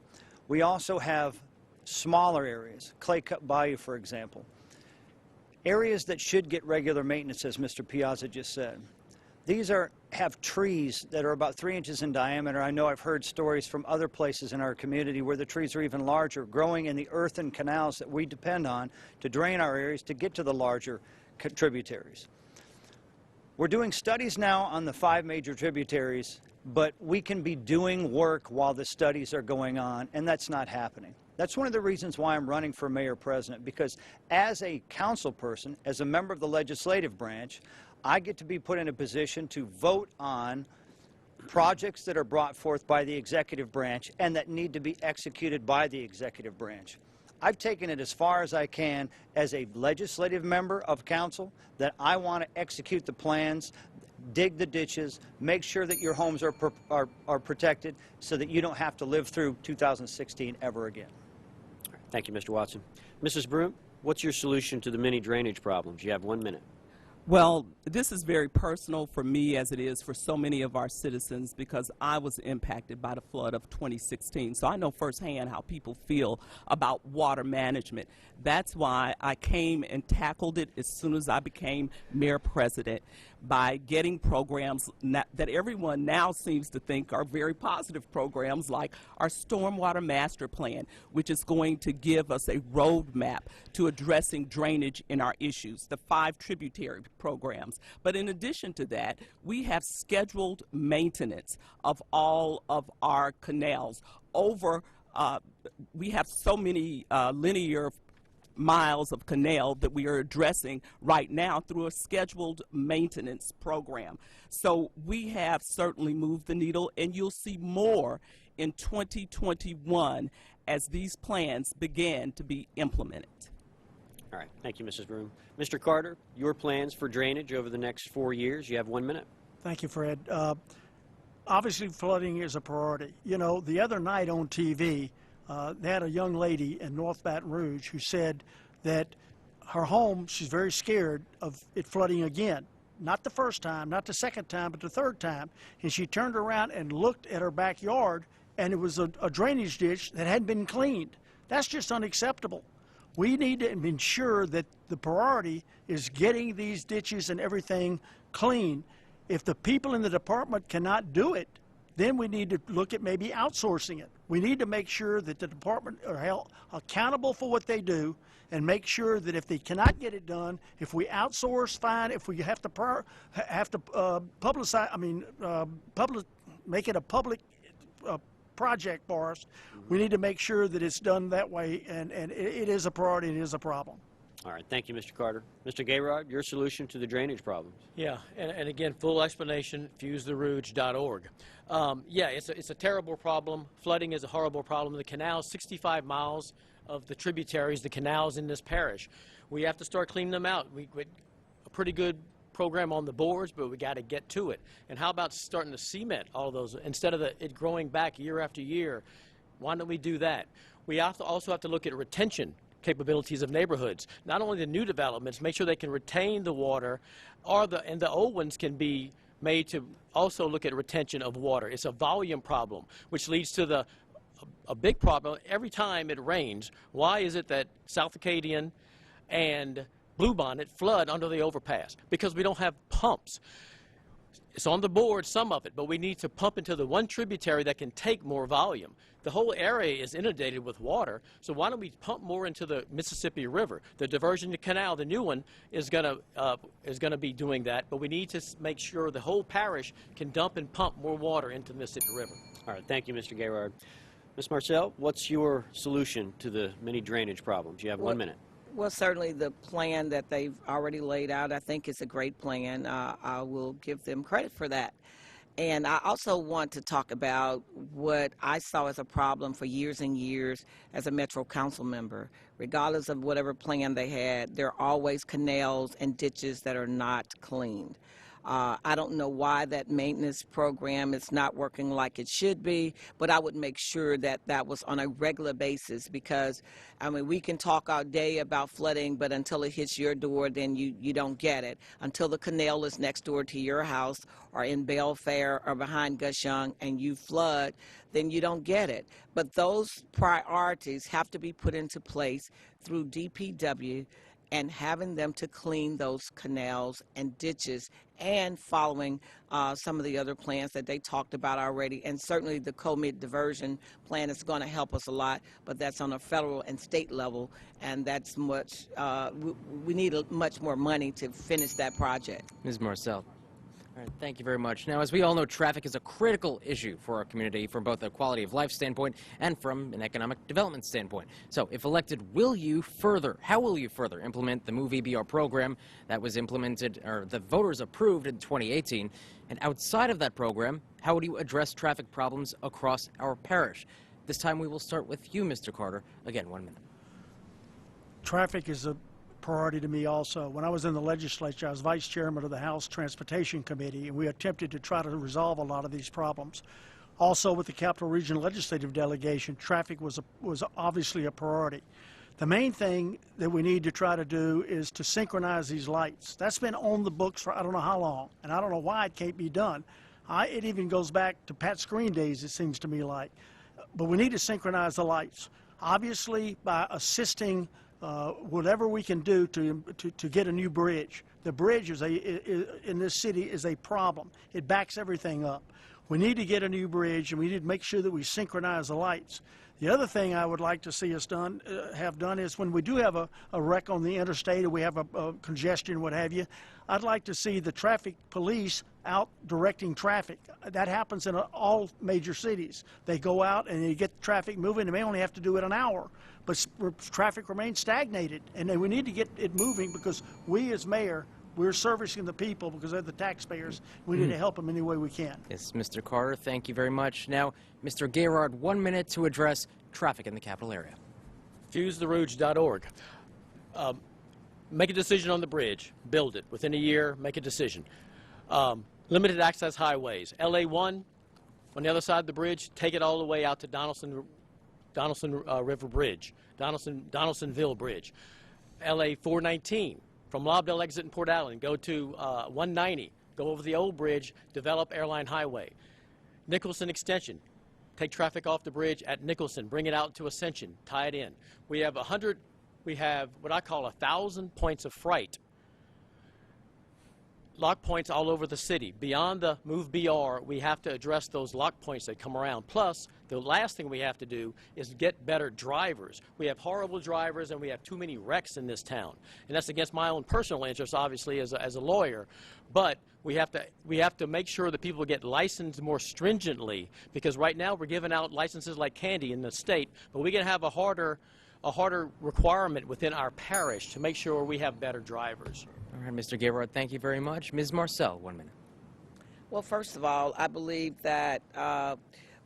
[SPEAKER 9] We also have smaller areas, Clay Cup Bayou, for example. Areas that should get regular maintenance, as Mr. Piazza just said. These have trees that are about 3 inches in diameter. I know I've heard stories from other places in our community where the trees are even larger, growing in the earthen canals that we depend on to drain our areas to get to the larger tributaries. We're doing studies now on the 5 major tributaries, but we can be doing work while the studies are going on, and that's not happening. That's one of the reasons why I'm running for mayor president, because as a council person, as a member of the legislative branch, I get to be put in a position to vote on projects that are brought forth by the executive branch and that need to be executed by the executive branch. I've taken it as far as I can as a legislative member of council that I want to execute the plans, dig the ditches, make sure that your homes are protected so that you don't have to live through 2016 ever again.
[SPEAKER 2] Thank you, Mr. Watson. Mrs. Broom, what's your solution to the many drainage problems? You have 1 minute.
[SPEAKER 4] Well, this is very personal for me as it is for so many of our citizens because I was impacted by the flood of 2016. So I know firsthand how people feel about water management. That's why I came and tackled it as soon as I became mayor president by getting programs that everyone now seems to think are very positive programs, like our Stormwater Master Plan, which is going to give us a roadmap to addressing drainage in our issues, the 5 tributary programs. But in addition to that, we have scheduled maintenance of all of our canals. We have so many linear miles of canal that we are addressing right now through a scheduled maintenance program. So we have certainly moved the needle, and you'll see more in 2021 as these plans begin to be implemented.
[SPEAKER 2] All right, thank you, Mrs. Broom. Mr. Carter, your plans for drainage over the next 4 years. You have 1 minute.
[SPEAKER 5] Thank you, Fred. Obviously, flooding is a priority. You know, the other night on TV, they had a young lady in North Baton Rouge who said that her home, she's very scared of it flooding again. Not the first time, not the second time, but the third time. And she turned around and looked at her backyard, and it was a drainage ditch that hadn't been cleaned. That's just unacceptable. We need to ensure that the priority is getting these ditches and everything clean. If the people in the department cannot do it, then we need to look at maybe outsourcing it. We need to make sure that the department are held accountable for what they do, and make sure that if they cannot get it done, if we outsource, fine. If we have to publicize, make it a public project for us, we need to make sure that it's done that way, and it is a priority and it is a problem.
[SPEAKER 2] All right, thank you, Mr. Carter. Mr. Gayrod, your solution to the drainage problems.
[SPEAKER 6] Yeah, and again, full explanation, fusetherouge.org. Yeah, it's a terrible problem. Flooding is a horrible problem. The canals, 65 miles of the tributaries, the canals in this parish, we have to start cleaning them out. We a pretty good program on the boards, but we got to get to it. And how about starting to cement all those instead of it growing back year after year? Why don't we do that? We also have to look at retention capabilities of neighborhoods. Not only the new developments, make sure they can retain the water, and the old ones can be made to also look at retention of water. It's a volume problem, which leads to a big problem every time it rains. Why is it that South Acadian and Bluebonnet flood under the overpass? Because we don't have pumps. It's on the board, some of it, but we need to pump into the one tributary that can take more volume. The whole area is inundated with water, so why don't we pump more into the Mississippi River? The diversion canal, the new one, is going to be doing that, but we need to make sure the whole parish can dump and pump more water into the Mississippi River.
[SPEAKER 2] All right, thank you, Mr. Gayrard. Ms. Marcel, what's your solution to the many drainage problems? You have 1 minute.
[SPEAKER 7] Well, certainly the plan that they've already laid out, I think is a great plan. I will give them credit for that. And I also want to talk about what I saw as a problem for years and years as a Metro Council member. Regardless of whatever plan they had, there are always canals and ditches that are not cleaned. I don't know why that maintenance program is not working like it should be, but I would make sure that that was on a regular basis, because, I mean, we can talk all day about flooding, but until it hits your door, then you don't get it. Until the canal is next door to your house or in Belfair or behind Gushung and you flood, then you don't get it. But those priorities have to be put into place through DPW, and having them to clean those canals and ditches, and following some of the other plans that they talked about already. And certainly the co-mid diversion plan is going to help us a lot, but that's on a federal and state level, and that's much, we need much more money to finish that project.
[SPEAKER 3] Ms. Marcel. All right, thank you very much. Now, as we all know, traffic is a critical issue for our community from both a quality of life standpoint and from an economic development standpoint. So, if elected, how will you further implement the Move EBR program that was implemented, or the voters approved in 2018? And outside of that program, how would you address traffic problems across our parish? This time we will start with you, Mr. Carter. Again, 1 minute.
[SPEAKER 5] Traffic is a priority to me also. When I was in the legislature, I was vice chairman of the House Transportation Committee, and we attempted to try to resolve a lot of these problems. Also, with the Capital Region Legislative Delegation, traffic was obviously a priority. The main thing that we need to try to do is to synchronize these lights. That's been on the books for I don't know how long, and I don't know why it can't be done. It even goes back to Pat Screen days, it seems to me like. But we need to synchronize the lights. Obviously, by assisting whatever we can do to get a new bridge. The bridge in this city is a problem. It backs everything up. We need to get a new bridge, and we need to make sure that we synchronize the lights. The other thing I would like to see us have done is when we do have a wreck on the interstate, or we have a congestion, what have you, I'd like to see the traffic police out directing traffic. That happens in all major cities. They go out and they get the traffic moving. They may only have to do it an hour, but traffic remains stagnated. And we need to get it moving, because we as mayor, we're servicing the people because they're the taxpayers. We need to help them any way we can.
[SPEAKER 3] Yes, Mr. Carter, thank you very much. Now, Mr. Gayrard, 1 minute to address traffic in the capital area.
[SPEAKER 6] FuseTheRouge.org. Make a decision on the bridge. Build it. Within a year, make a decision. Limited access highways. LA1, on the other side of the bridge, take it all the way out to Donaldson Donaldson River Bridge, Donaldsonville Bridge, LA 419 from Lobdell exit in Port Allen, go to 190, go over the old bridge, develop Airline Highway. Nicholson Extension, take traffic off the bridge at Nicholson, bring it out to Ascension, tie it in. We have what I call 1,000 points of fright, lock points all over the city. Beyond the Move BR, we have to address those lock points that come around. Plus, the last thing we have to do is get better drivers. We have horrible drivers and we have too many wrecks in this town. And that's against my own personal interests, obviously, as a lawyer. But we have to make sure that people get licensed more stringently, because right now we're giving out licenses like candy in the state, but we can have a harder requirement within our parish to make sure we have better drivers.
[SPEAKER 3] All right, Mr. Gaylord, thank you very much. Ms. Marcel, 1 minute.
[SPEAKER 7] Well, first of all, I believe that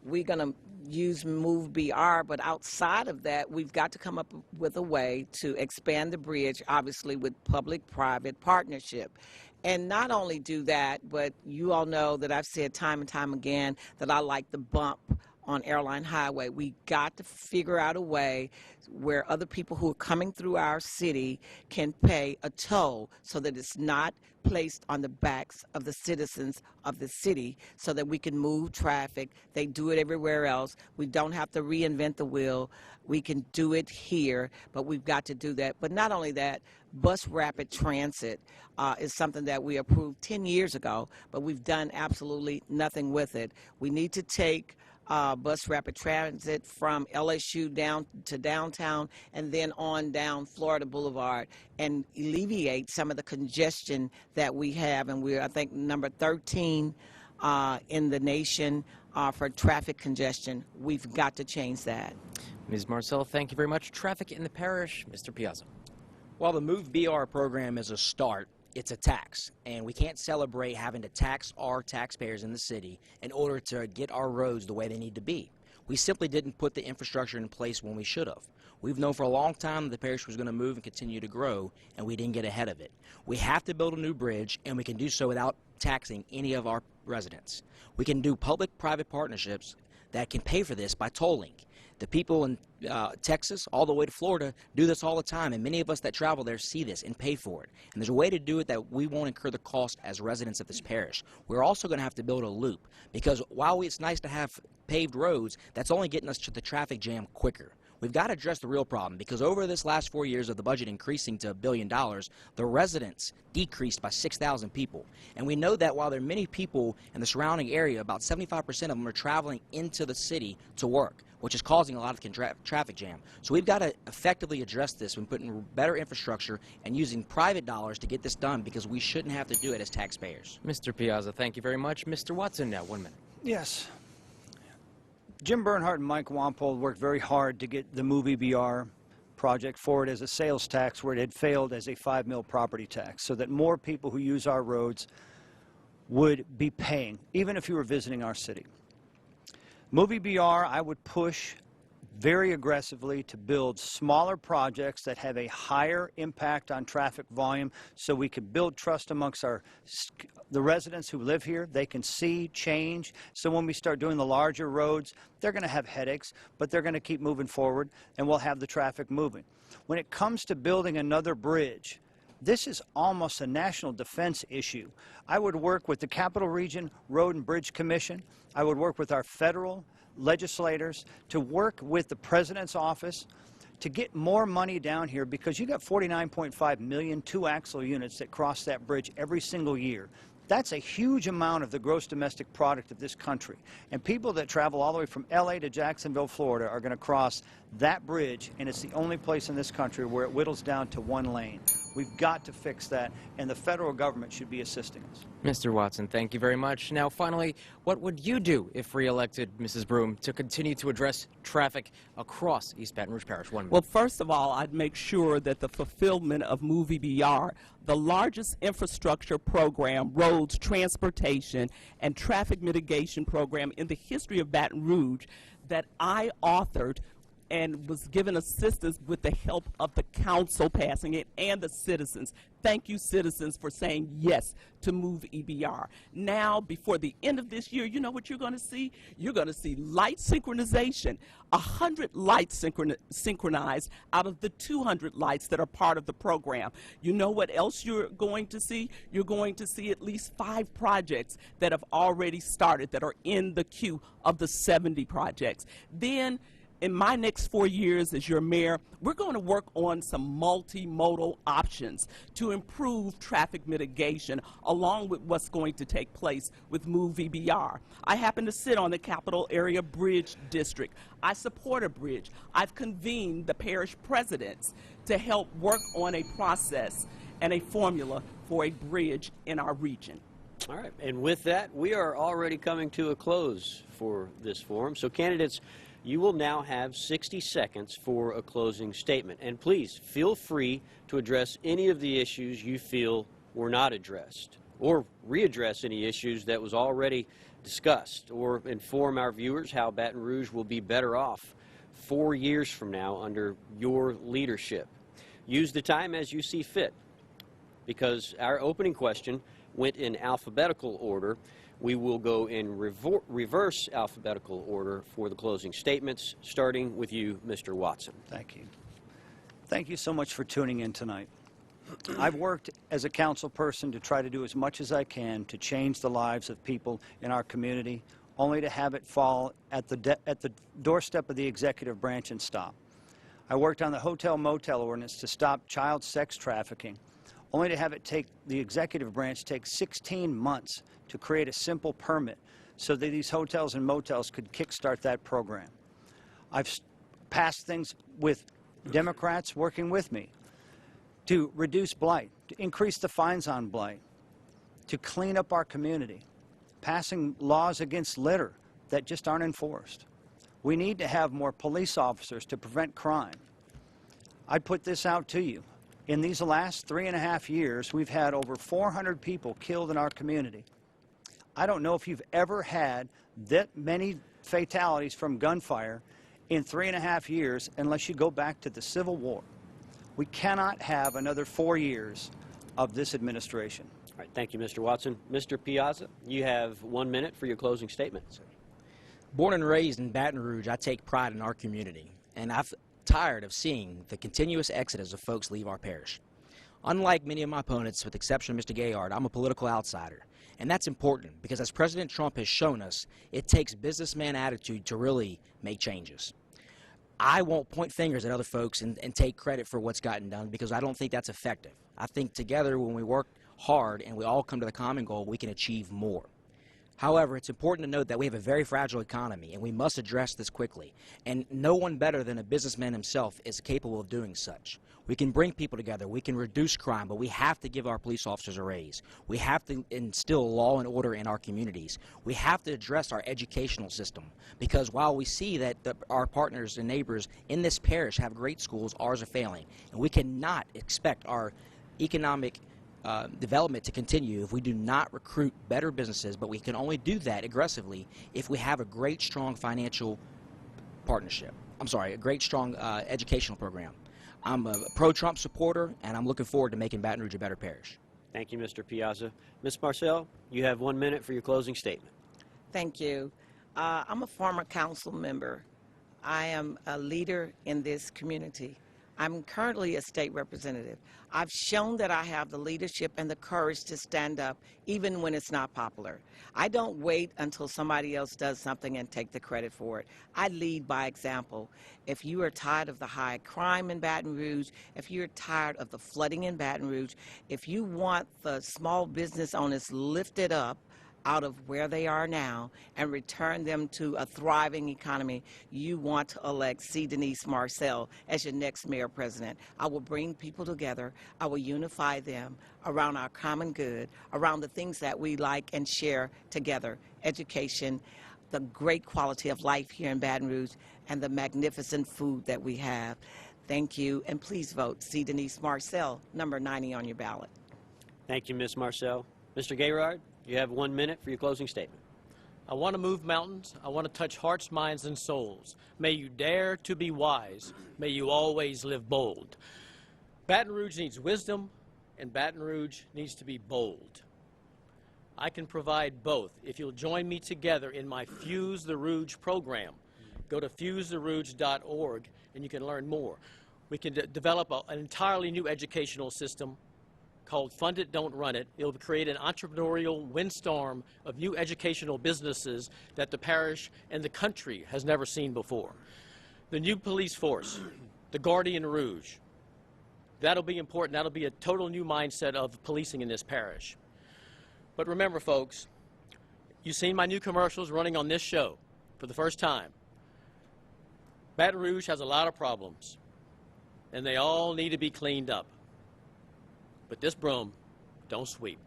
[SPEAKER 7] we're going to use Move BR, but outside of that, we've got to come up with a way to expand the bridge, obviously with public-private partnership. And not only do that, but you all know that I've said time and time again that I like the bump on Airline Highway. We got to figure out a way where other people who are coming through our city can pay a toll so that it's not placed on the backs of the citizens of the city, so that we can move traffic. They do it everywhere else. We don't have to reinvent the wheel. We can do it here, but we've got to do that. But not only that, bus rapid transit is something that we approved 10 years ago, but we've done absolutely nothing with it. We need to take bus rapid transit from LSU down to downtown and then on down Florida Boulevard and alleviate some of the congestion that we have. And we're, I think, number 13 in the nation for traffic congestion. We've got to change that.
[SPEAKER 3] Ms. Marcel, thank you very much. Traffic in the parish, Mr. Piazza.
[SPEAKER 8] While the Move BR program is a start, it's a tax, and we can't celebrate having to tax our taxpayers in the city in order to get our roads the way they need to be. We simply didn't put the infrastructure in place when we should have. We've known for a long time that the parish was going to move and continue to grow, and we didn't get ahead of it. We have to build a new bridge, and we can do so without taxing any of our residents. We can do public-private partnerships that can pay for this by tolling. The people in Texas all the way to Florida do this all the time, and many of us that travel there see this and pay for it. And there's a way to do it that we won't incur the cost as residents of this parish. We're also going to have to build a loop, because while it's nice to have paved roads, that's only getting us to the traffic jam quicker. We've got to address the real problem, because over this last 4 years of the budget increasing to $1 billion, the residents decreased by 6,000 people. And we know that while there are many people in the surrounding area, about 75% of them are traveling into the city to work, which is causing a lot of traffic jam. So we've got to effectively address this when putting better infrastructure and using private dollars to get this done, because we shouldn't have to do it as taxpayers.
[SPEAKER 3] Mr. Piazza, thank you very much. Mr. Watson now, 1 minute.
[SPEAKER 9] Yes. Jim Bernhardt and Mike Wampold worked very hard to get the Movie BR project forward as a sales tax where it had failed as a 5 mil property tax, so that more people who use our roads would be paying, even if you were visiting our city. Movie BR, I would push very aggressively to build smaller projects that have a higher impact on traffic volume, so we can build trust amongst the residents who live here. They can see change. So when we start doing the larger roads, they're going to have headaches, but they're going to keep moving forward, and we'll have the traffic moving. When it comes to building another bridge, this is almost a national defense issue. I would work with the Capital Region Road and Bridge Commission. I would work with our federal legislators to work with the President's office to get more money down here, because you got 49.5 million two-axle units that cross that bridge every single year. That's a huge amount of the gross domestic product of this country. And people that travel all the way from LA to Jacksonville, Florida are going to cross that bridge, and it's the only place in this country where it whittles down to one lane. We've got to fix that, and the federal government should be assisting us.
[SPEAKER 3] Mr. Watson, thank you very much. Now, finally, what would you do if re-elected, Mrs. Broom, to continue to address traffic across East Baton Rouge Parish? 1 minute.
[SPEAKER 4] Well, first of all, I'd make sure that the fulfillment of Movie BR, the largest infrastructure program, roads, transportation, and traffic mitigation program in the history of Baton Rouge, that I authored, and was given assistance with the help of the council passing it and the citizens. Thank you, citizens, for saying yes to move EBR. Now, before the end of this year, you know what you're going to see? You're going to see light synchronization, 100 lights synchronized out of the 200 lights that are part of the program. You know what else you're going to see? You're going to see at least 5 projects that have already started that are in the queue of the 70 projects. Then, in my next 4 years as your mayor, we're going to work on some multimodal options to improve traffic mitigation along with what's going to take place with Move EBR. I happen to sit on the Capital Area Bridge District. I support a bridge. I've convened the parish presidents to help work on a process and a formula for a bridge in our region.
[SPEAKER 2] All right, and with that, we are already coming to a close for this forum. So candidates, you will now have 60 seconds for a closing statement. And please feel free to address any of the issues you feel were not addressed, or readdress any issues that was already discussed, or inform our viewers how Baton Rouge will be better off 4 years from now under your leadership. Use the time as you see fit, because our opening question went in alphabetical order. We will go in reverse alphabetical order for the closing statements, starting with you, Mr. Watson.
[SPEAKER 9] Thank you. Thank you so much for tuning in tonight. I've worked as a council person to try to do as much as I can to change the lives of people in our community, only to have it fall at the doorstep of the executive branch and stop. I worked on the hotel-motel ordinance to stop child sex trafficking, only to have it take the executive branch take 16 months to create a simple permit so that these hotels and motels could kickstart that program. I've passed things with Democrats working with me to reduce blight, to increase the fines on blight, to clean up our community, passing laws against litter that just aren't enforced. We need to have more police officers to prevent crime. I put this out to you. In these last 3.5 years, we've had over 400 people killed in our community. I don't know if you've ever had that many fatalities from gunfire in 3.5 years unless you go back to the Civil War. We cannot have another 4 years of this administration.
[SPEAKER 2] All right, thank you, Mr. Watson. Mr. Piazza, you have 1 minute for your closing statement.
[SPEAKER 8] Born and raised in Baton Rouge, I take pride in our community, and I'm tired of seeing the continuous exodus of folks leave our parish. Unlike many of my opponents, with the exception of Mr. Gayard, I'm a political outsider. And that's important because, as President Trump has shown us, it takes businessman attitude to really make changes. I won't point fingers at other folks and take credit for what's gotten done, because I don't think that's effective. I think together, when we work hard and we all come to the common goal, we can achieve more. However, it's important to note that we have a very fragile economy, and we must address this quickly. And no one better than a businessman himself is capable of doing such. We can bring people together, we can reduce crime, but we have to give our police officers a raise. We have to instill law and order in our communities. We have to address our educational system, because while we see that our partners and neighbors in this parish have great schools, ours are failing. And we cannot expect our economic development to continue if we do not recruit better businesses, but we can only do that aggressively if we have a great, strong financial partnership. A great, strong educational program. I'm a pro-Trump supporter, and I'm looking forward to making Baton Rouge a better parish.
[SPEAKER 2] Thank you, Mr. Piazza. Ms. Marcel, you have 1 minute for your closing statement.
[SPEAKER 7] Thank you. I'm a former council member. I am a leader in this community. I'm currently a state representative. I've shown that I have the leadership and the courage to stand up even when it's not popular. I don't wait until somebody else does something and take the credit for it. I lead by example. If you are tired of the high crime in Baton Rouge, if you're tired of the flooding in Baton Rouge, if you want the small business owners lifted up out of where they are now and return them to a thriving economy, you want to elect C. Denise Marcel as your next mayor president. I will bring people together. I will unify them around our common good, around the things that we like and share together: education, the great quality of life here in Baton Rouge, and the magnificent food that we have. Thank you, and please vote C. Denise Marcel, number 90 on your ballot.
[SPEAKER 2] Thank you, Ms. Marcel. Mr. Gayrard, you have 1 minute for your closing statement.
[SPEAKER 6] I want to move mountains. I want to touch hearts, minds, and souls. May you dare to be wise. May you always live bold. Baton Rouge needs wisdom, and Baton Rouge needs to be bold. I can provide both. If you'll join me together in my Fuse the Rouge program, go to fusetherouge.org and you can learn more. We can develop an entirely new educational system called Fund It, Don't Run It. It'll create an entrepreneurial windstorm of new educational businesses that the parish and the country has never seen before. The new police force, the Guardian Rouge, that'll be important. That'll be a total new mindset of policing in this parish. But remember, folks, you've seen my new commercials running on this show for the first time. Baton Rouge has a lot of problems, and they all need to be cleaned up. But this broom don't sweep.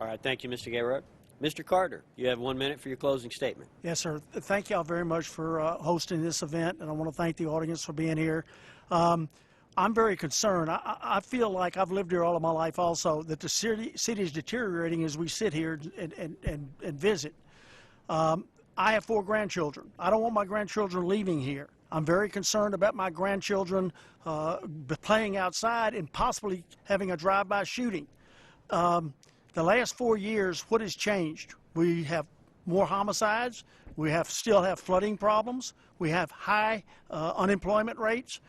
[SPEAKER 2] All right, thank you, Mr. Gayrard. Mr. Carter, you have 1 minute for your closing statement.
[SPEAKER 5] Yes, sir. Thank you all very much for hosting this event, and I want to thank the audience for being here. I'm very concerned. I feel like I've lived here all of my life also, that the city is deteriorating as we sit here and visit. I have 4 grandchildren. I don't want my grandchildren leaving here. I'm very concerned about my grandchildren playing outside and possibly having a drive-by shooting. The last 4 years, what has changed? We have more homicides. We still have flooding problems. We have high unemployment rates.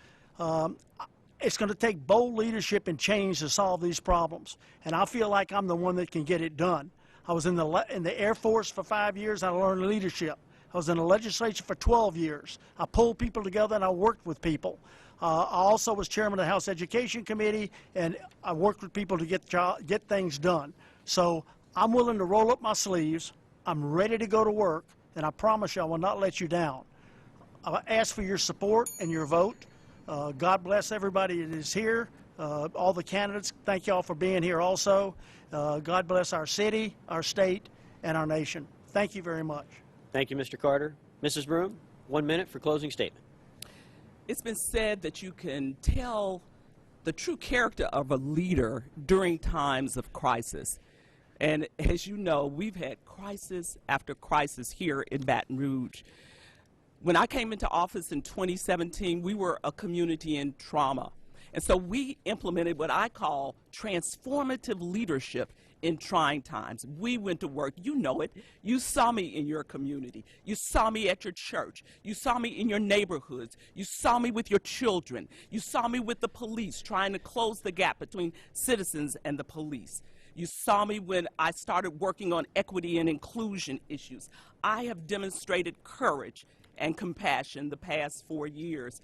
[SPEAKER 5] It's going to take bold leadership and change to solve these problems. And I feel like I'm the one that can get it done. I was in the Air Force for 5 years. I learned leadership. I was in the legislature for 12 years. I pulled people together and I worked with people. I also was chairman of the House Education Committee, and I worked with people to get things done. So I'm willing to roll up my sleeves. I'm ready to go to work, and I promise you I will not let you down. I ask for your support and your vote. God bless everybody that is here. All the candidates, thank you all for being here also. God bless our city, our state, and our nation. Thank you very much.
[SPEAKER 2] Thank you, Mr. Carter. Mrs. Broom, 1 minute for closing statement.
[SPEAKER 4] It's been said that you can tell the true character of a leader during times of crisis. And as you know, we've had crisis after crisis here in Baton Rouge. When I came into office in 2017, we were a community in trauma. And so we implemented what I call transformative leadership in trying times. We went to work. You know it. You saw me in your community. You saw me at your church. You saw me in your neighborhoods. You saw me with your children. You saw me with the police trying to close the gap between citizens and the police. You saw me when I started working on equity and inclusion issues. I have demonstrated courage and compassion the past 4 years.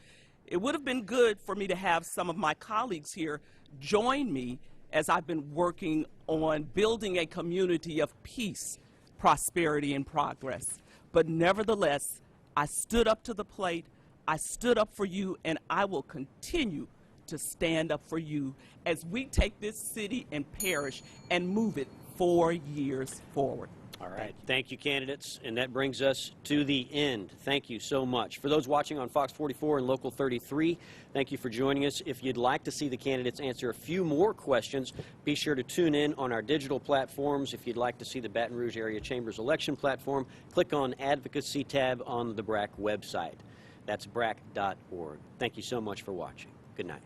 [SPEAKER 4] It would have been good for me to have some of my colleagues here join me as I've been working on building a community of peace, prosperity, and progress. But nevertheless, I stood up to the plate, I stood up for you, and I will continue to stand up for you as we take this city and parish and move it 4 years forward.
[SPEAKER 2] All right. Thank you, candidates. And that brings us to the end. Thank you so much. For those watching on Fox 44 and Local 33, thank you for joining us. If you'd like to see the candidates answer a few more questions, be sure to tune in on our digital platforms. If you'd like to see the Baton Rouge Area Chamber's election platform, click on Advocacy tab on the BRAC website. That's BRAC.org. Thank you so much for watching. Good night.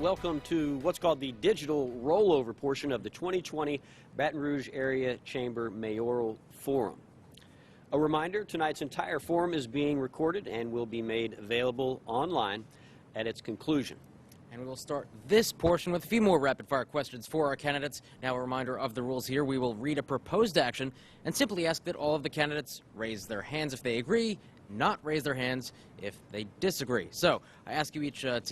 [SPEAKER 2] Welcome to what's called the digital rollover portion of the 2020 Baton Rouge Area Chamber Mayoral Forum. A reminder, tonight's entire forum is being recorded and will be made available online at its conclusion.
[SPEAKER 3] And we will start this portion with a few more rapid-fire questions for our candidates. Now, a reminder of the rules here. We will read a proposed action and simply ask that all of the candidates raise their hands if they agree, not raise their hands if they disagree. So, I ask you each to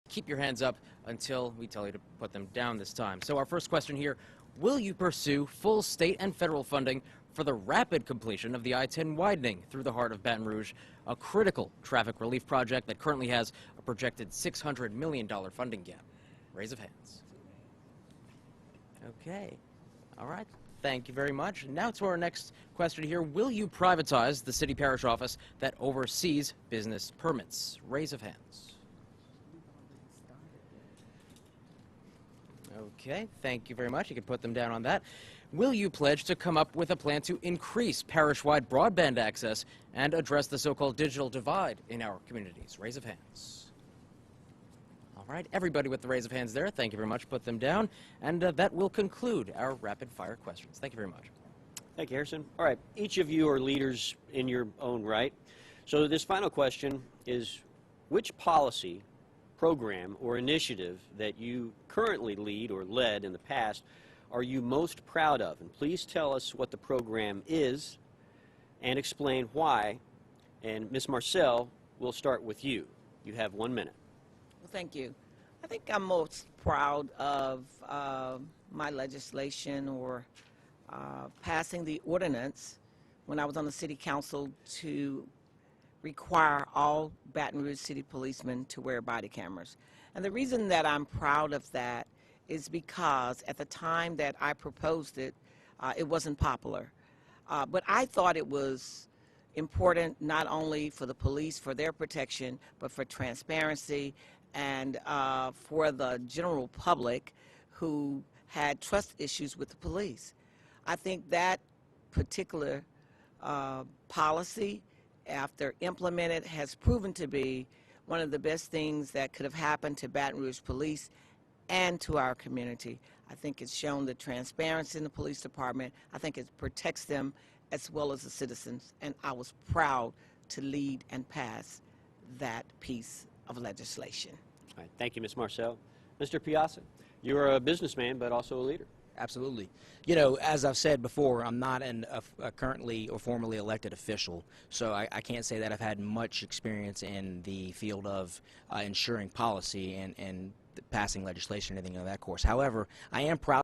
[SPEAKER 3] keep your hands up until we tell you to put them down this time. So, our first question here, will you pursue full state and federal funding for the rapid completion of the I-10 widening through the heart of Baton Rouge, a critical traffic relief project that currently has a projected $600 million funding gap? Raise of hands. Okay. All right. Thank you very much. Now to our next question here. Will you privatize the city parish office that oversees business permits? Raise of hands. Okay. Thank you very much. You can put them down on that. Will you pledge to come up with a plan to increase parish-wide broadband access and address the so-called digital divide in our communities? Raise of hands. All right, everybody with the raise of hands there, thank you very much. Put them down. And that will conclude our rapid-fire questions. Thank you very much.
[SPEAKER 2] Thank you, Harrison. All right, each of you are leaders in your own right. So this final question is, which policy, program, or initiative that you currently lead or led in the past are you most proud of? And please tell us what the program is and explain why. And Ms. Marcel, we'll start with you. You have 1 minute.
[SPEAKER 7] Well, thank you. I think I'm most proud of my legislation or passing the ordinance when I was on the city council to require all Baton Rouge city policemen to wear body cameras. And the reason that I'm proud of that is because at the time that I proposed it, it wasn't popular. But I thought it was important not only for the police, for their protection, but for transparency and for the general public who had trust issues with the police. I think that particular policy, after implemented, has proven to be one of the best things that could have happened to Baton Rouge police and to our community. I think it's shown the transparency in the police department. I think it protects them as well as the citizens, and I was proud to lead and pass that piece of legislation.
[SPEAKER 2] All right, thank you, Ms. Marcel. Mr. Piazza, you are a businessman but also a leader.
[SPEAKER 8] Absolutely. You know, as I've said before, I'm not a currently or formerly elected official, so I can't say that I've had much experience in the field of ensuring policy and passing legislation or anything of that course. However, I am proud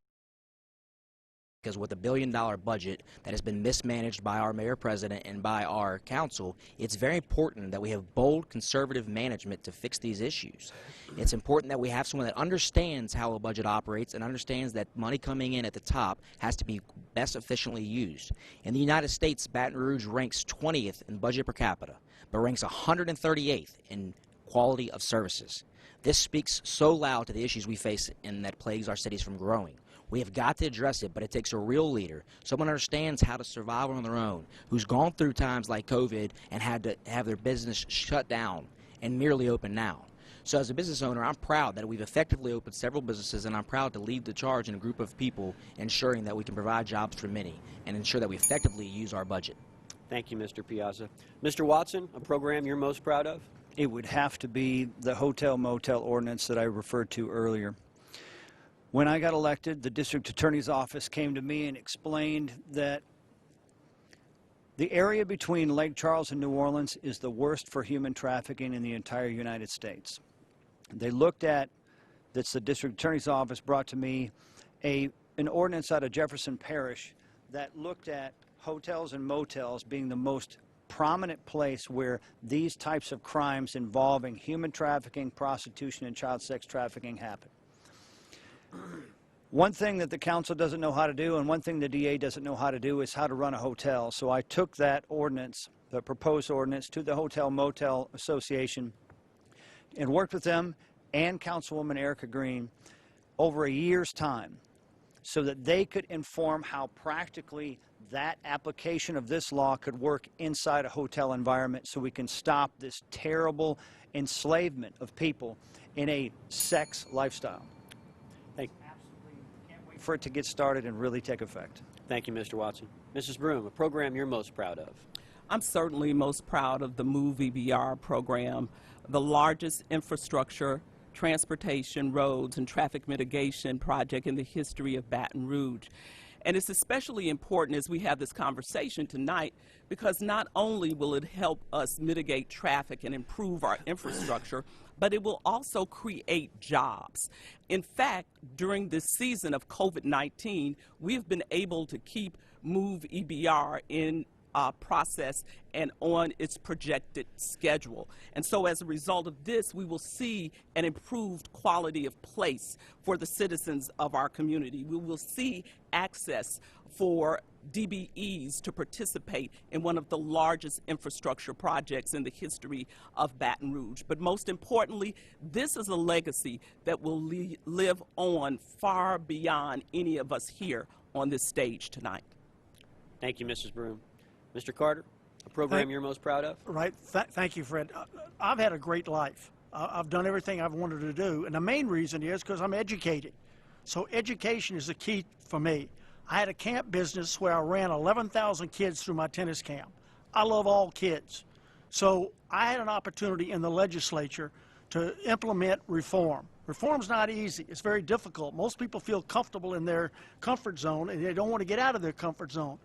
[SPEAKER 8] because with a $1 billion budget that has been mismanaged by our mayor president and by our council, it's very important that we have bold conservative management to fix these issues. It's important that we have someone that understands how a budget operates and understands that money coming in at the top has to be best efficiently used. In the United States, Baton Rouge ranks 20th in budget per capita, but ranks 138th in quality of services. This speaks so loud to the issues we face and that plagues our cities from growing. We have got to address it, but it takes a real leader, someone who understands how to survive on their own, who's gone through times like COVID and had to have their business shut down and merely open now. So as a business owner, I'm proud that we've effectively opened several businesses, and I'm proud to lead the charge in a group of people ensuring that we can provide jobs for many and ensure that we effectively use our budget.
[SPEAKER 2] Thank you, Mr. Piazza. Mr. Watson, a program you're most proud of?
[SPEAKER 9] It would have to be the hotel-motel ordinance that I referred to earlier. When I got elected, the district attorney's office came to me and explained that the area between Lake Charles and New Orleans is the worst for human trafficking in the entire United States. They looked at, that's the district attorney's office brought to me, an ordinance out of Jefferson Parish that looked at hotels and motels being the most prominent place where these types of crimes involving human trafficking, prostitution, and child sex trafficking happen. One thing that the council doesn't know how to do, and one thing the DA doesn't know how to do, is how to run a hotel. So I took that ordinance, the proposed ordinance, to the Hotel Motel Association and worked with them and Councilwoman Erica Green over a year's time so that they could inform how practically that application of this law could work inside a hotel environment so we can stop this terrible enslavement of people in a sex lifestyle. Absolutely can't wait for it to get started and really take effect.
[SPEAKER 2] Thank you, Mr. Watson. Mrs. Broom, a program you're most proud of?
[SPEAKER 4] I'm certainly most proud of the MOVE EBR program, the largest infrastructure transportation, roads, and traffic mitigation project in the history of Baton Rouge. And it's especially important as we have this conversation tonight because not only will it help us mitigate traffic and improve our infrastructure, but it will also create jobs. In fact, during this season of COVID-19, we've been able to keep MOVE EBR in process and on its projected schedule. And so as a result of this, we will see an improved quality of place for the citizens of our community. We will see access for DBEs to participate in one of the largest infrastructure projects in the history of Baton Rouge. But most importantly, this is a legacy that will live on far beyond any of us here on this stage tonight.
[SPEAKER 2] Thank you, Mrs. Broom. Mr. Carter, a program you're most proud of?
[SPEAKER 5] Right. Thank you, Fred. I've had a great life. I've done everything I've wanted to do, and the main reason is because I'm educated. So education is the key for me. I had a camp business where I ran 11,000 kids through my tennis camp. I love all kids. So I had an opportunity in the legislature to implement reform. Reform's not easy. It's very difficult. Most people feel comfortable in their comfort zone, and they don't want to get out of their comfort zone.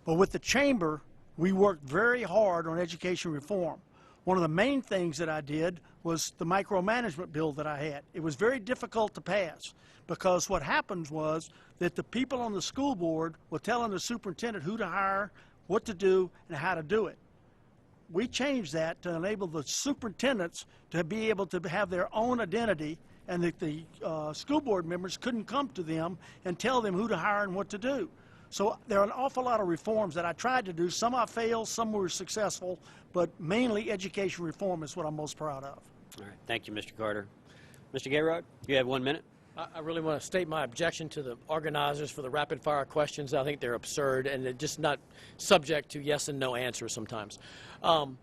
[SPEAKER 5] But with the chamber, we worked very hard on education reform. One of the main things that I did was the micromanagement bill that I had. It was very difficult to pass because what happens was that the people on the school board were telling the superintendent who to hire, what to do, and how to do it. We changed that to enable the superintendents to be able to have their own identity, and that the school board members couldn't come to them and tell them who to hire and what to do. So there are an awful lot of reforms that I tried to do. Some I failed, some were successful, but mainly education reform is what I'm most proud of.
[SPEAKER 2] All right. Thank you, Mr. Carter. Mr. Gayrod, you have 1 minute.
[SPEAKER 6] I really want to state my objection to the organizers for the rapid-fire questions. I think they're absurd, and they're just not subject to yes and no answers sometimes. I'm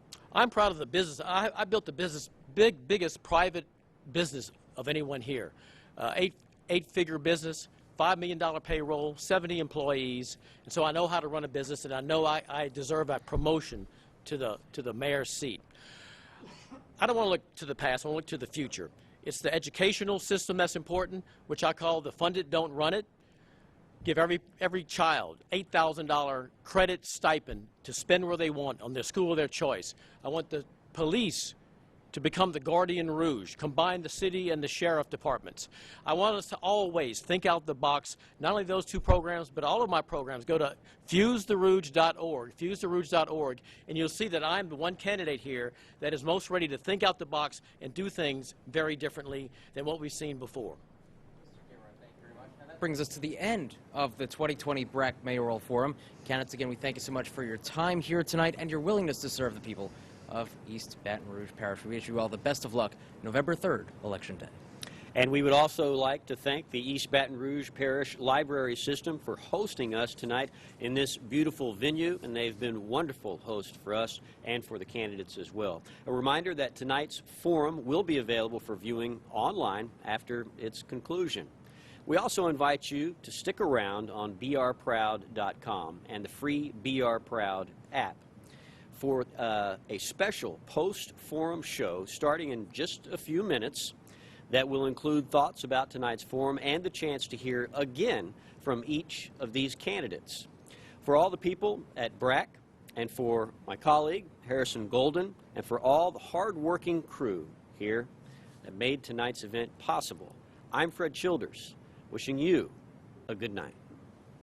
[SPEAKER 6] proud of the business. I built the biggest private business of anyone here. Eight-figure business. $5 million payroll, 70 employees, and so I know how to run a business, and I know I deserve a promotion to the mayor's seat. I don't want to look to the past, I want to look to the future. It's the educational system that's important, which I call the fund it, don't run it. Give every child $8,000 credit stipend to spend where they want on their school of their choice. I want the police to become the guardian rouge, combine the city and the sheriff departments. I want us to always think out the box, not only those two programs, but all of my programs. Go to fusetherouge.org, fusetherouge.org, and you'll see that I'm the one candidate here that is most ready to think out the box and do things very differently than what we've seen before.
[SPEAKER 3] Brings us to the end of the 2020 BRAC Mayoral Forum. Candidates, again, we thank you so much for your time here tonight and your willingness to serve the people of East Baton Rouge Parish. We wish you all the best of luck November 3rd, Election Day.
[SPEAKER 2] And we would also like to thank the East Baton Rouge Parish Library System for hosting us tonight in this beautiful venue, and they've been wonderful hosts for us and for the candidates as well. A reminder that tonight's forum will be available for viewing online after its conclusion. We also invite you to stick around on brproud.com and the free BR Proud app for a special post-forum show starting in just a few minutes that will include thoughts about tonight's forum and the chance to hear again from each of these candidates. For all the people at BRAC, and for my colleague, Harrison Golden, and for all the hard-working crew here that made tonight's event possible, I'm Fred Childers, wishing you a good night.